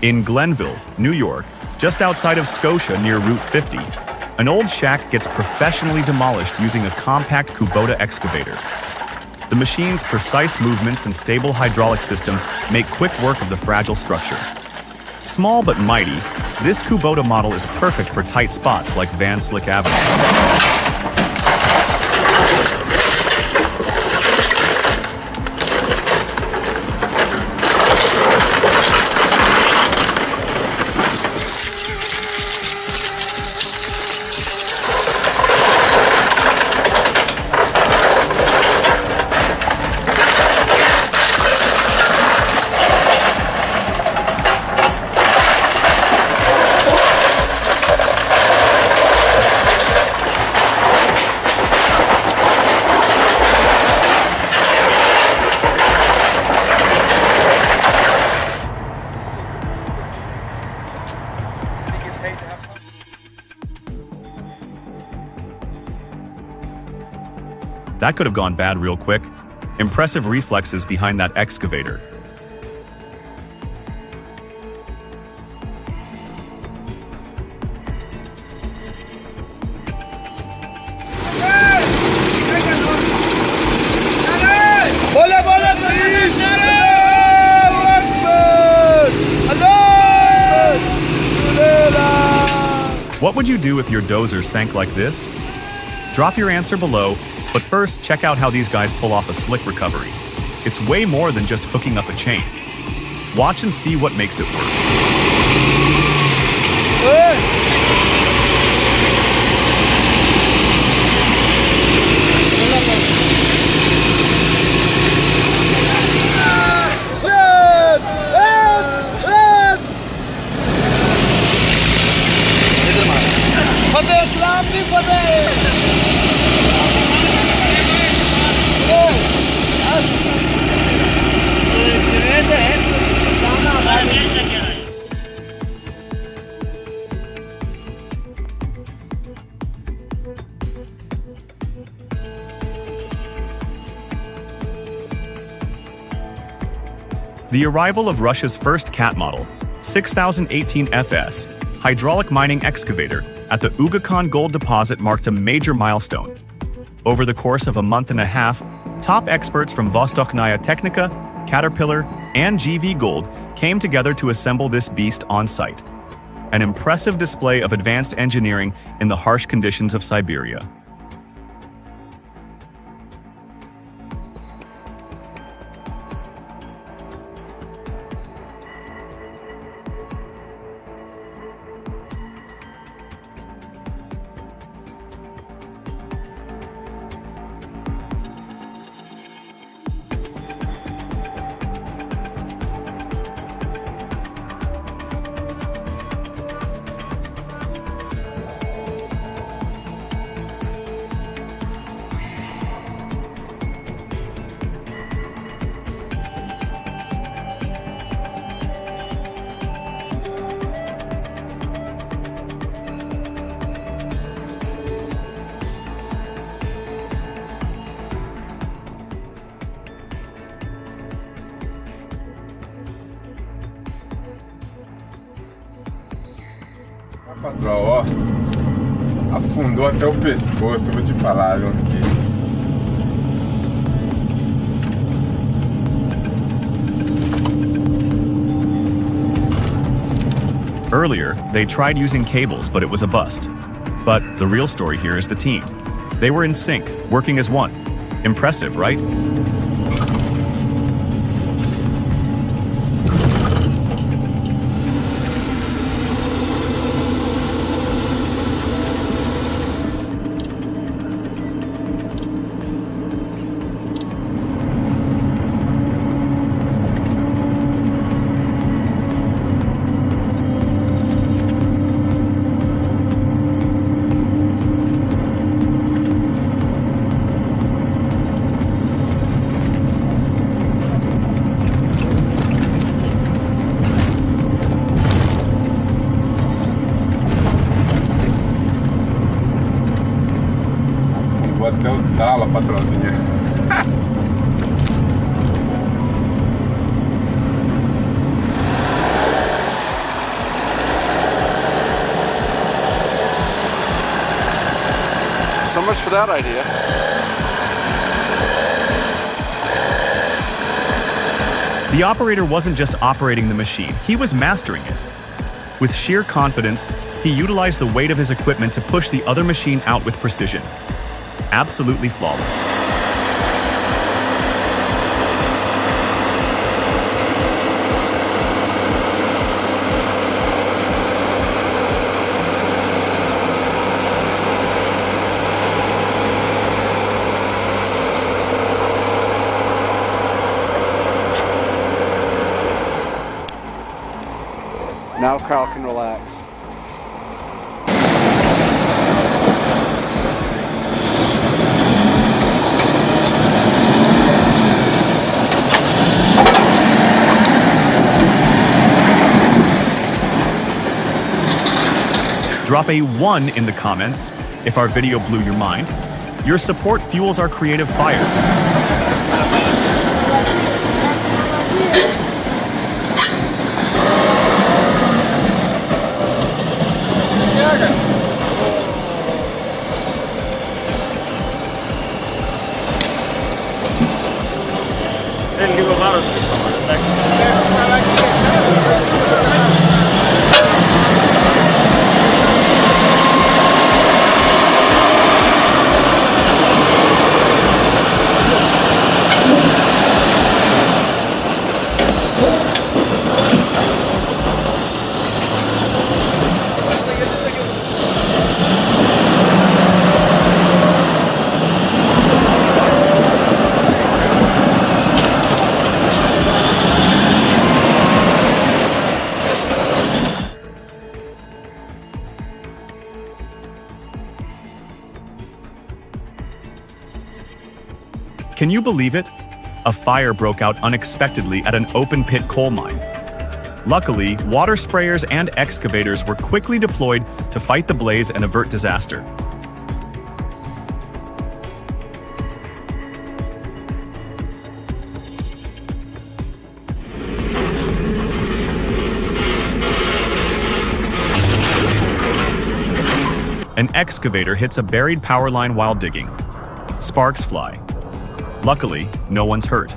In Glenville, New York, just outside of Scotia near Route 50, an old shack gets professionally demolished using a compact Kubota excavator. The machine's precise movements and stable hydraulic system make quick work of the fragile structure. Small but mighty, this Kubota model is perfect for tight spots like Van Slyck Avenue. That could have gone bad real quick. Impressive reflexes behind that excavator. What would you do if your dozer sank like this? Drop your answer below, but first check out how these guys pull off a slick recovery. It's way more than just hooking up a chain. Watch and see what makes it work. The arrival of Russia's first CAT model, 6018 FS, hydraulic mining excavator, at the Ugakan gold deposit marked a major milestone. Over the course of a month and a half, top experts from Vostokhnaya Technica, Caterpillar, and GV Gold came together to assemble this beast on site. An impressive display of advanced engineering in the harsh conditions of Siberia. Patrão, ó, afundou até o pescoço, vou te falar, viu? Earlier, they tried using cables, but it was a bust. But the real story here is the team. They were in sync, working as one. Impressive, right? vou até o talo, patrozinha. So much for that idea. The operator wasn't just operating the machine, he was mastering it. With sheer confidence, he utilized the weight of his equipment to push the other machine out with precision. Absolutely flawless. Now Carl can relax. Drop a 1 in the comments if our video blew your mind. Your support fuels our creative fire. Can you believe it? A fire broke out unexpectedly at an open pit coal mine. Luckily, water sprayers and excavators were quickly deployed to fight the blaze and avert disaster. An excavator hits a buried power line while digging. Sparks fly. Luckily, no one's hurt.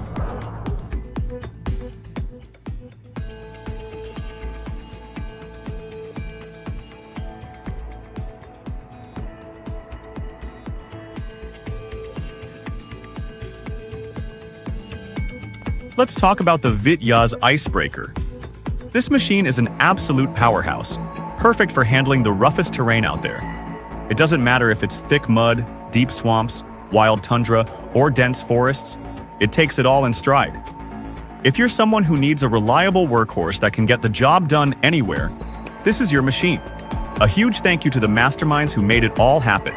Let's talk about the Vityaz icebreaker. This machine is an absolute powerhouse, perfect for handling the roughest terrain out there. It doesn't matter if it's thick mud, deep swamps, wild tundra, or dense forests, it takes it all in stride. If you're someone who needs a reliable workhorse that can get the job done anywhere, this is your machine. A huge thank you to the masterminds who made it all happen.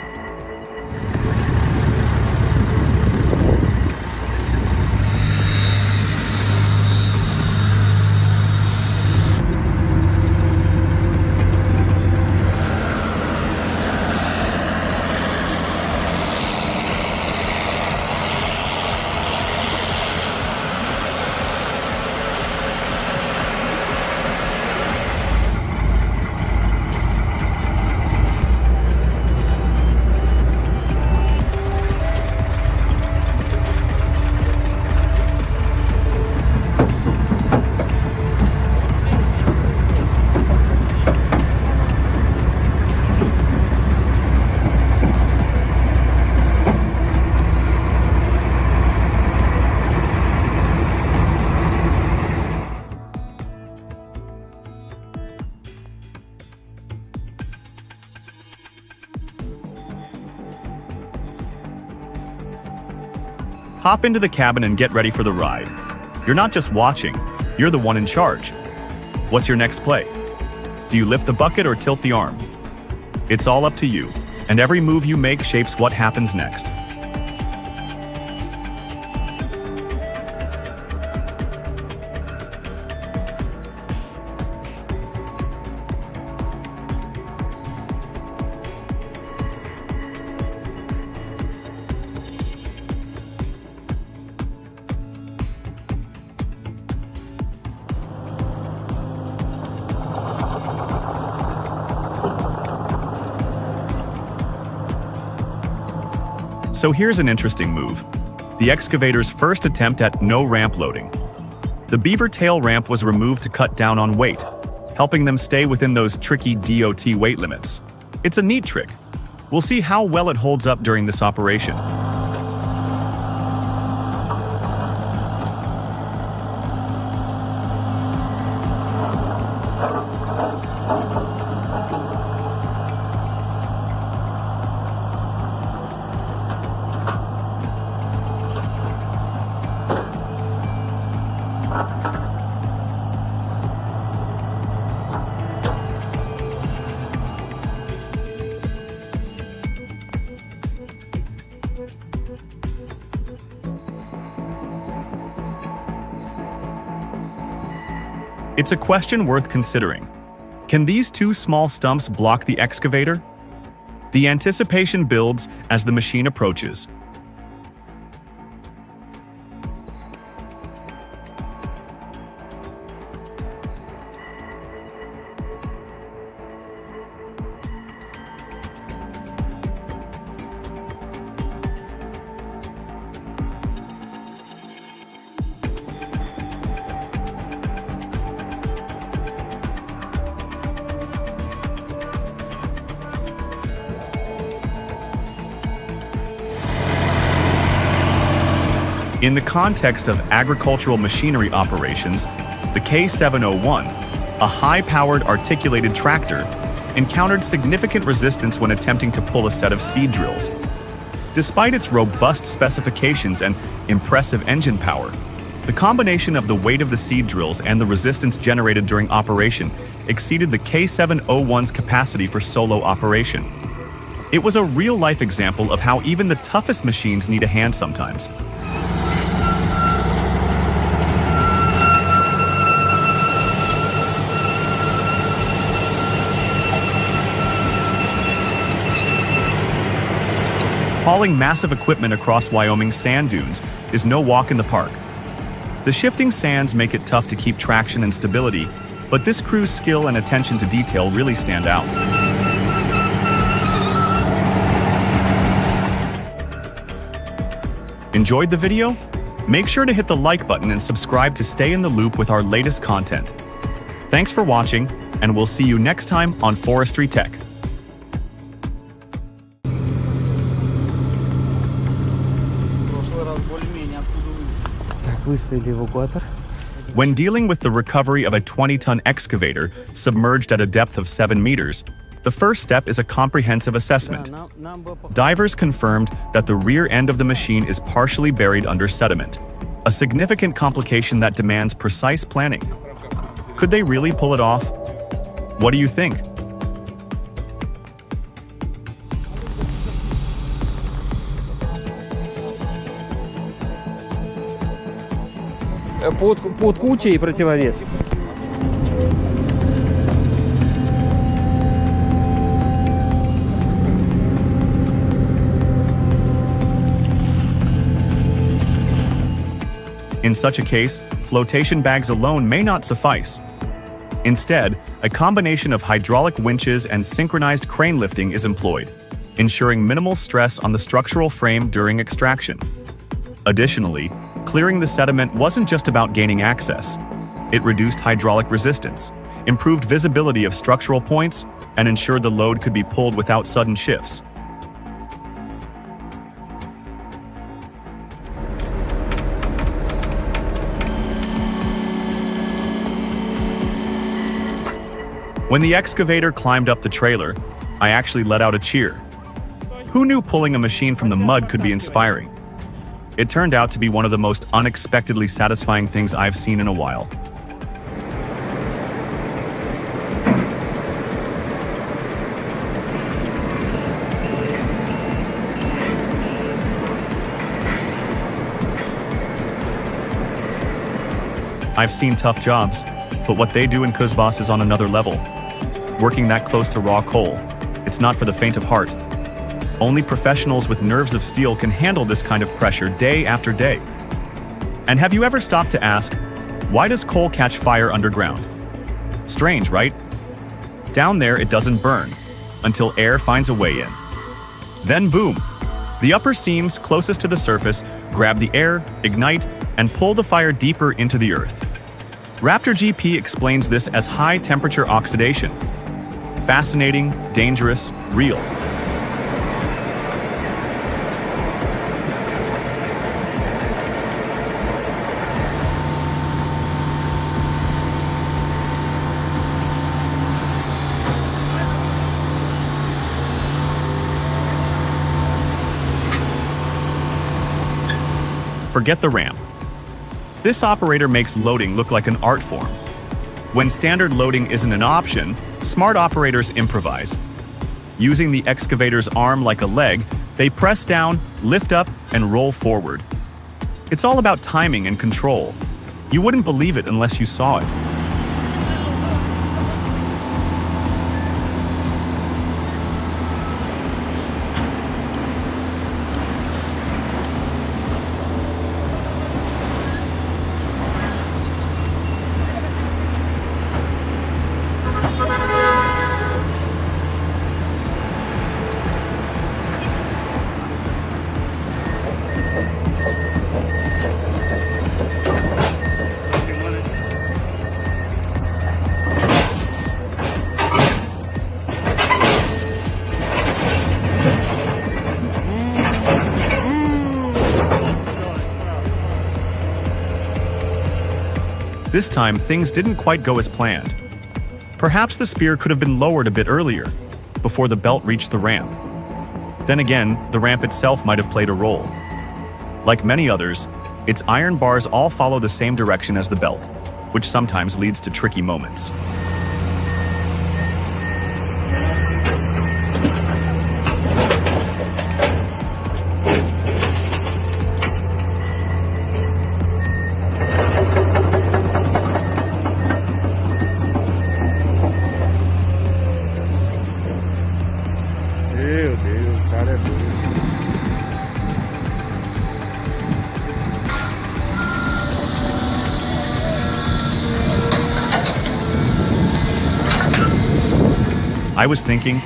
Hop into the cabin and get ready for the ride. You're not just watching, you're the one in charge. What's your next play? Do you lift the bucket or tilt the arm? It's all up to you, and every move you make shapes what happens next. So here's an interesting move. The excavator's first attempt at no ramp loading. The beaver tail ramp was removed to cut down on weight, helping them stay within those tricky DOT weight limits. It's a neat trick. We'll see how well it holds up during this operation. It's a question worth considering. Can these two small stumps block the excavator? The anticipation builds as the machine approaches. In the context of agricultural machinery operations, the K701, a high-powered articulated tractor, encountered significant resistance when attempting to pull a set of seed drills. Despite its robust specifications and impressive engine power, the combination of the weight of the seed drills and the resistance generated during operation exceeded the K701's capacity for solo operation. It was a real-life example of how even the toughest machines need a hand sometimes. Hauling massive equipment across Wyoming's sand dunes is no walk in the park. The shifting sands make it tough to keep traction and stability, but this crew's skill and attention to detail really stand out. Enjoyed the video? Make sure to hit the like button and subscribe to stay in the loop with our latest content. Thanks for watching, and we'll see you next time on Forestry Tech. When dealing with the recovery of a 20-ton excavator submerged at a depth of 7 meters, the first step is a comprehensive assessment. Divers confirmed that the rear end of the machine is partially buried under sediment, a significant complication that demands precise planning. Could they really pull it off? What do you think? Под кучей противовес. In such a case, flotation bags alone may not suffice. Instead, a combination of hydraulic winches and synchronized crane lifting is employed, ensuring minimal stress on the structural frame during extraction. Additionally, clearing the sediment wasn't just about gaining access. It reduced hydraulic resistance, improved visibility of structural points, and ensured the load could be pulled without sudden shifts. When the excavator climbed up the trailer, I actually let out a cheer. Who knew pulling a machine from the mud could be inspiring? It turned out to be one of the most unexpectedly satisfying things I've seen in a while. I've seen tough jobs, but what they do in Kuzbas is on another level. Working that close to raw coal, it's not for the faint of heart. Only professionals with nerves of steel can handle this kind of pressure day after day. And have you ever stopped to ask, why does coal catch fire underground? Strange, right? Down there it doesn't burn, until air finds a way in. Then boom, The upper seams closest to the surface grab the air, ignite, and pull the fire deeper into the earth. Raptor GP explains this as high-temperature oxidation. Fascinating, dangerous, real. Forget the ramp. This operator makes loading look like an art form. When standard loading isn't an option, smart operators improvise. Using the excavator's arm like a leg, they press down, lift up, and roll forward. It's all about timing and control. You wouldn't believe it unless you saw it. This time, things didn't quite go as planned. Perhaps the spear could have been lowered a bit earlier, before the belt reached the ramp. Then again, the ramp itself might have played a role. Like many others, its iron bars all follow the same direction as the belt, which sometimes leads to tricky moments. I was thinking,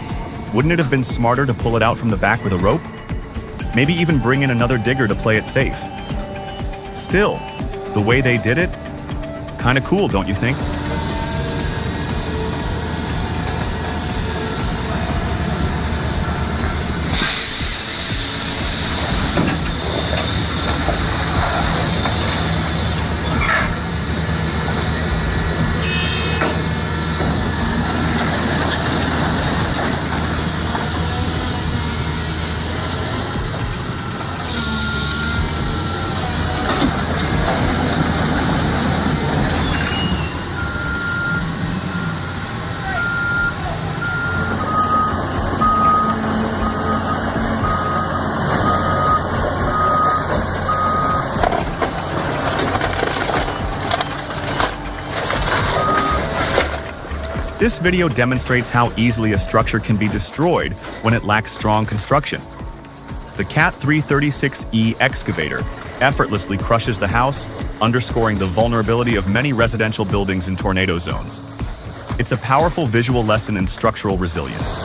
wouldn't it have been smarter to pull it out from the back with a rope? Maybe even bring in another digger to play it safe. Still, the way they did it, kinda cool, don't you think? This video demonstrates how easily a structure can be destroyed when it lacks strong construction. The Cat 336E excavator effortlessly crushes the house, underscoring the vulnerability of many residential buildings in tornado zones. It's a powerful visual lesson in structural resilience.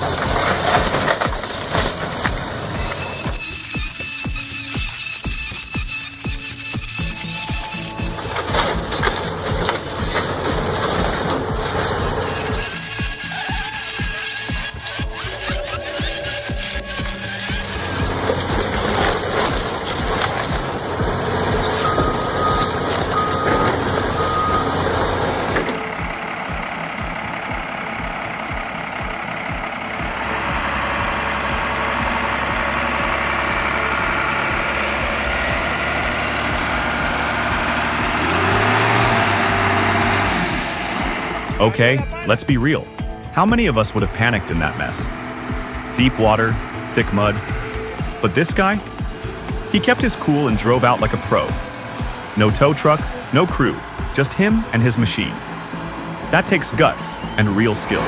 Okay, let's be real. How many of us would have panicked in that mess? Deep water, thick mud. But this guy? He kept his cool and drove out like a pro. No tow truck, no crew, just him and his machine. That takes guts and real skill.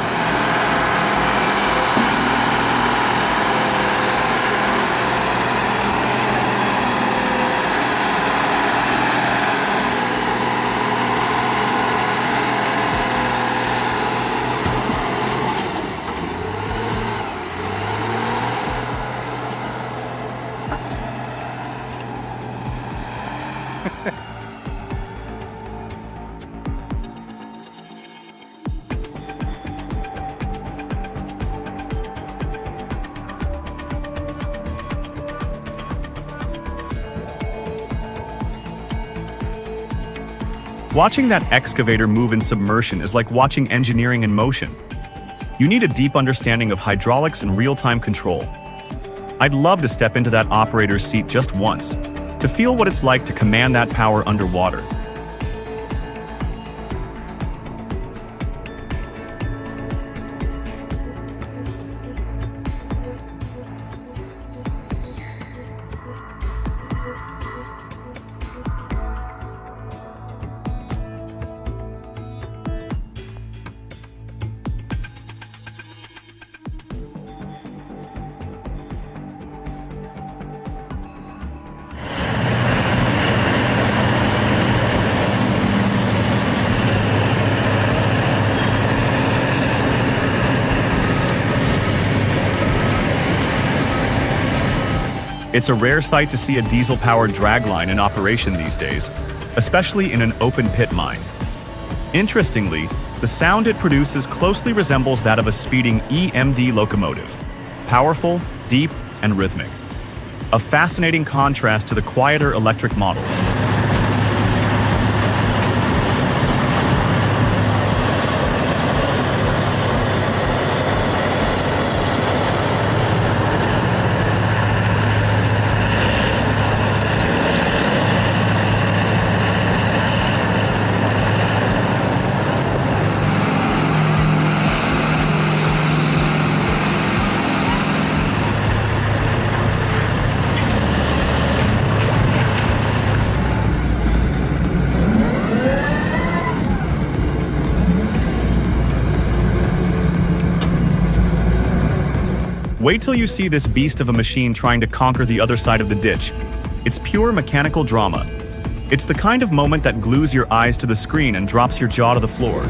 Watching that excavator move in submersion is like watching engineering in motion. You need a deep understanding of hydraulics and real-time control. I'd love to step into that operator's seat just once, to feel what it's like to command that power underwater. It's a rare sight to see a diesel-powered dragline in operation these days, especially in an open pit mine. Interestingly, the sound it produces closely resembles that of a speeding EMD locomotive. Powerful, deep, and rhythmic. A fascinating contrast to the quieter electric models. Wait till you see this beast of a machine trying to conquer the other side of the ditch. It's pure mechanical drama. It's the kind of moment that glues your eyes to the screen and drops your jaw to the floor.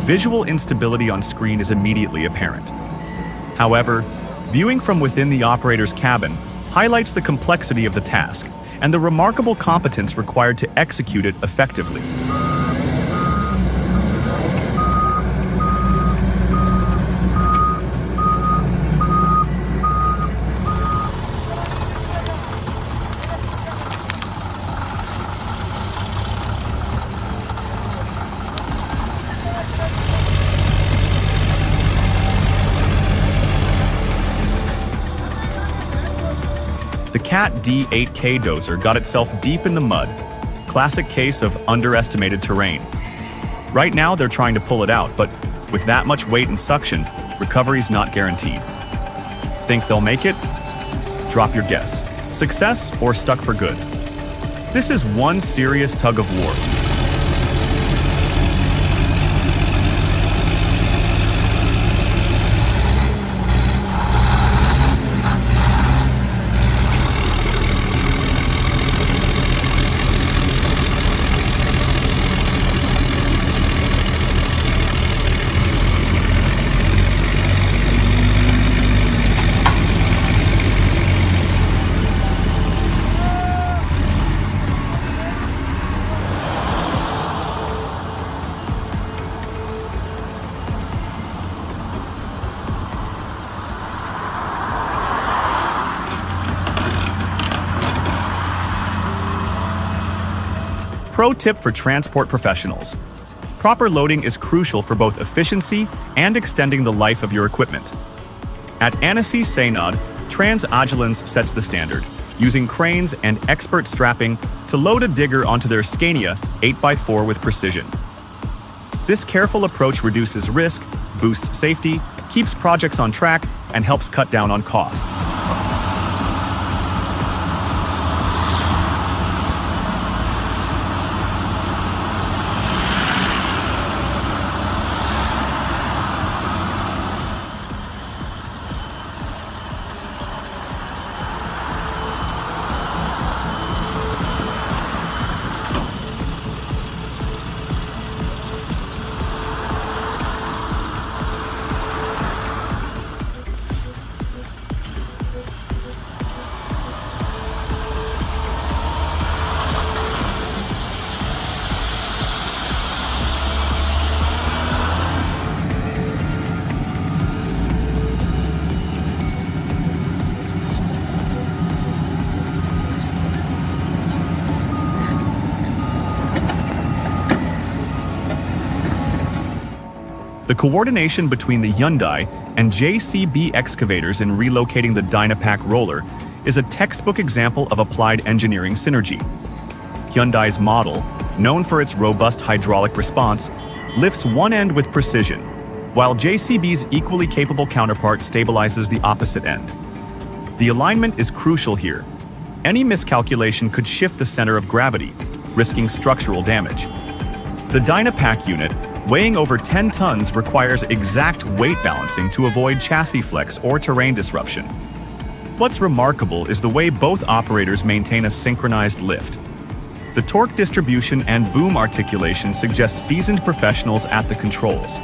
Visual instability on screen is immediately apparent. However, viewing from within the operator's cabin highlights the complexity of the task and the remarkable competence required to execute it effectively. The Cat D8K dozer got itself deep in the mud, classic case of underestimated terrain. Right now they're trying to pull it out, but with that much weight and suction, recovery's not guaranteed. Think they'll make it? Drop your guess. Success or stuck for good? This is one serious tug of war. Pro tip for transport professionals. Proper loading is crucial for both efficiency and extending the life of your equipment. At Annecy Seynod, Trans-Agilence sets the standard, using cranes and expert strapping to load a digger onto their Scania 8x4 with precision. This careful approach reduces risk, boosts safety, keeps projects on track, and helps cut down on costs. The coordination between the Hyundai and JCB excavators in relocating the Dynapack roller is a textbook example of applied engineering synergy. Hyundai's model, known for its robust hydraulic response, lifts one end with precision, while JCB's equally capable counterpart stabilizes the opposite end. The alignment is crucial here. Any miscalculation could shift the center of gravity, risking structural damage. The Dynapack unit, weighing over 10 tons, requires exact weight balancing to avoid chassis flex or terrain disruption. What's remarkable is the way both operators maintain a synchronized lift. The torque distribution and boom articulation suggest seasoned professionals at the controls.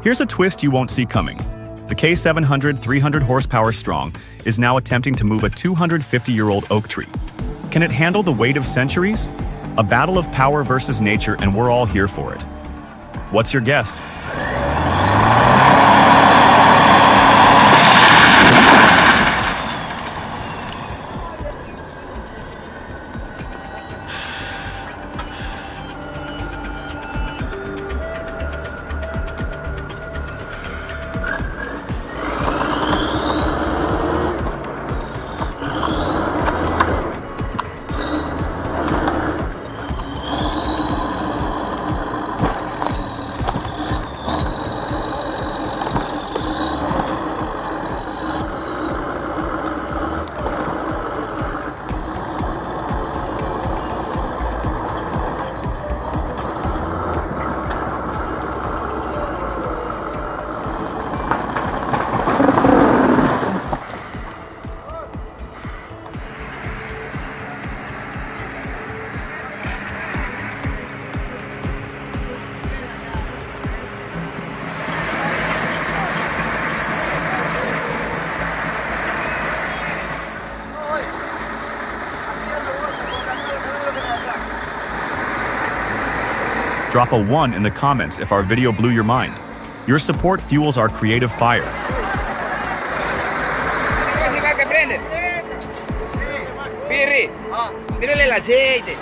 Here's a twist you won't see coming. The K700, 300 horsepower strong, is now attempting to move a 250-year-old oak tree. Can it handle the weight of centuries? A battle of power versus nature, and we're all here for it. What's your guess? Drop a 1 in the comments if our video blew your mind. Your support fuels our creative fire. Pirri, tírale el aceite.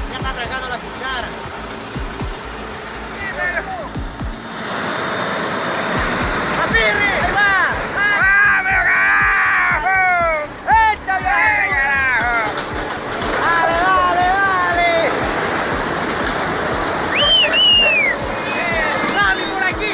Ya está tragando la cuchara. ¡A Pirri! ¡Ahí va! ¡Vamos, carajo! ¡Échale! ¡Carajo! ¡Dale, dale, dale! ¡Mami, por aquí!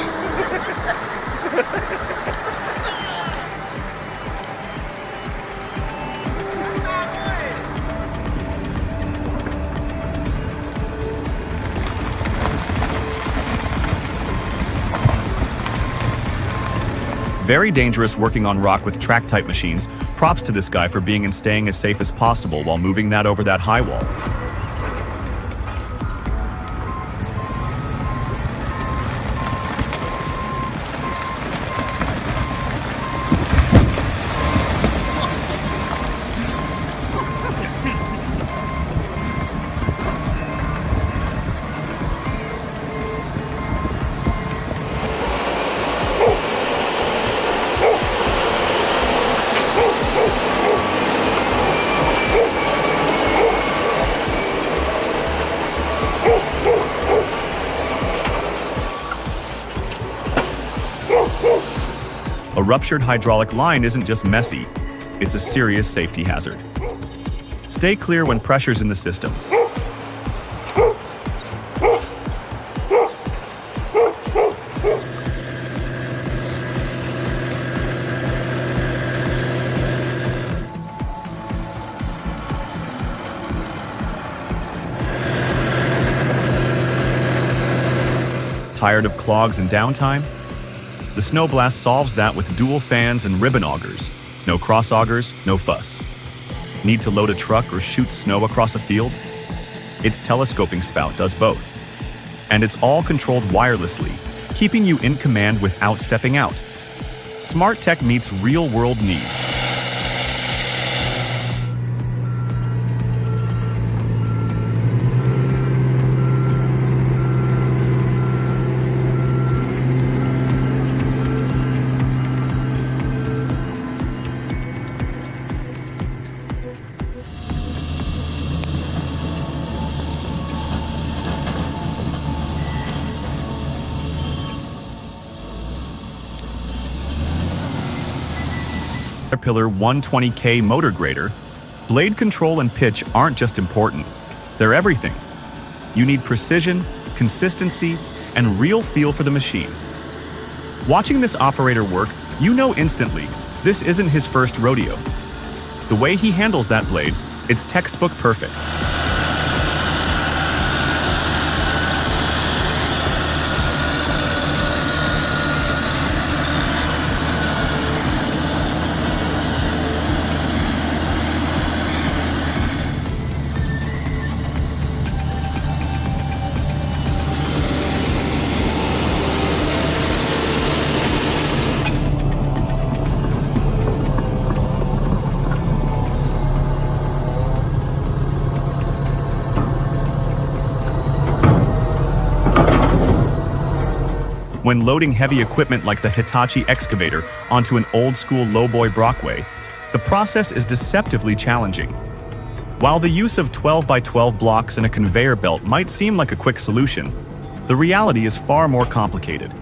Very dangerous working on rock with track-type machines. Props to this guy for being and staying as safe as possible while moving that over that high wall. A ruptured hydraulic line isn't just messy, it's a serious safety hazard. Stay clear when pressure's in the system. Tired of clogs and downtime? The Snow Blast solves that with dual fans and ribbon augers. No cross augers, no fuss. Need to load a truck or shoot snow across a field? Its telescoping spout does both. And it's all controlled wirelessly, keeping you in command without stepping out. Smart tech meets real-world needs. Caterpillar 120K motor grader, blade control and pitch aren't just important, they're everything. You need precision, consistency, and real feel for the machine. Watching this operator work, you know instantly, this isn't his first rodeo. The way he handles that blade, it's textbook perfect. When loading heavy equipment like the Hitachi Excavator onto an old-school lowboy Brockway, the process is deceptively challenging. While the use of 12x12 blocks and a conveyor belt might seem like a quick solution, the reality is far more complicated.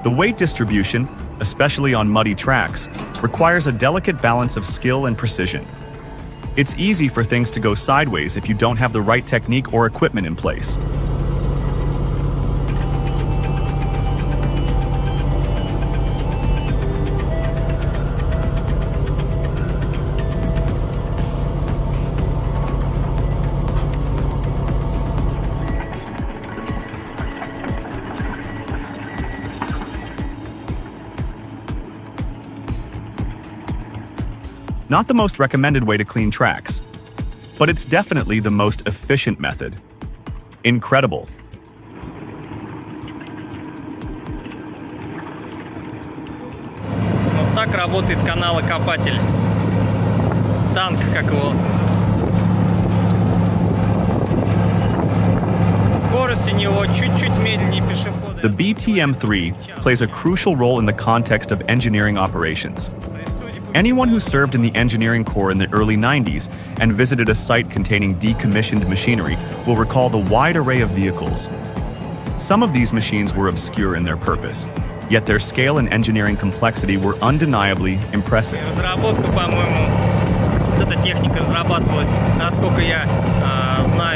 The weight distribution, especially on muddy tracks, requires a delicate balance of skill and precision. It's easy for things to go sideways if you don't have the right technique or equipment in place. Not the most recommended way to clean tracks, but it's definitely the most efficient method. Incredible. Вот так работает каналокопатель. Танк, как его. Скорость у него чуть-чуть медленнее пешехода. The BTM-3 plays a crucial role in the context of engineering operations. Anyone who served in the engineering corps in the early 90s and visited a site containing decommissioned machinery will recall the wide array of vehicles. Some of these machines were obscure in their purpose, yet their scale and engineering complexity were undeniably impressive. Разработка, по-моему, вот эта техника разрабатывалась, насколько я знаю,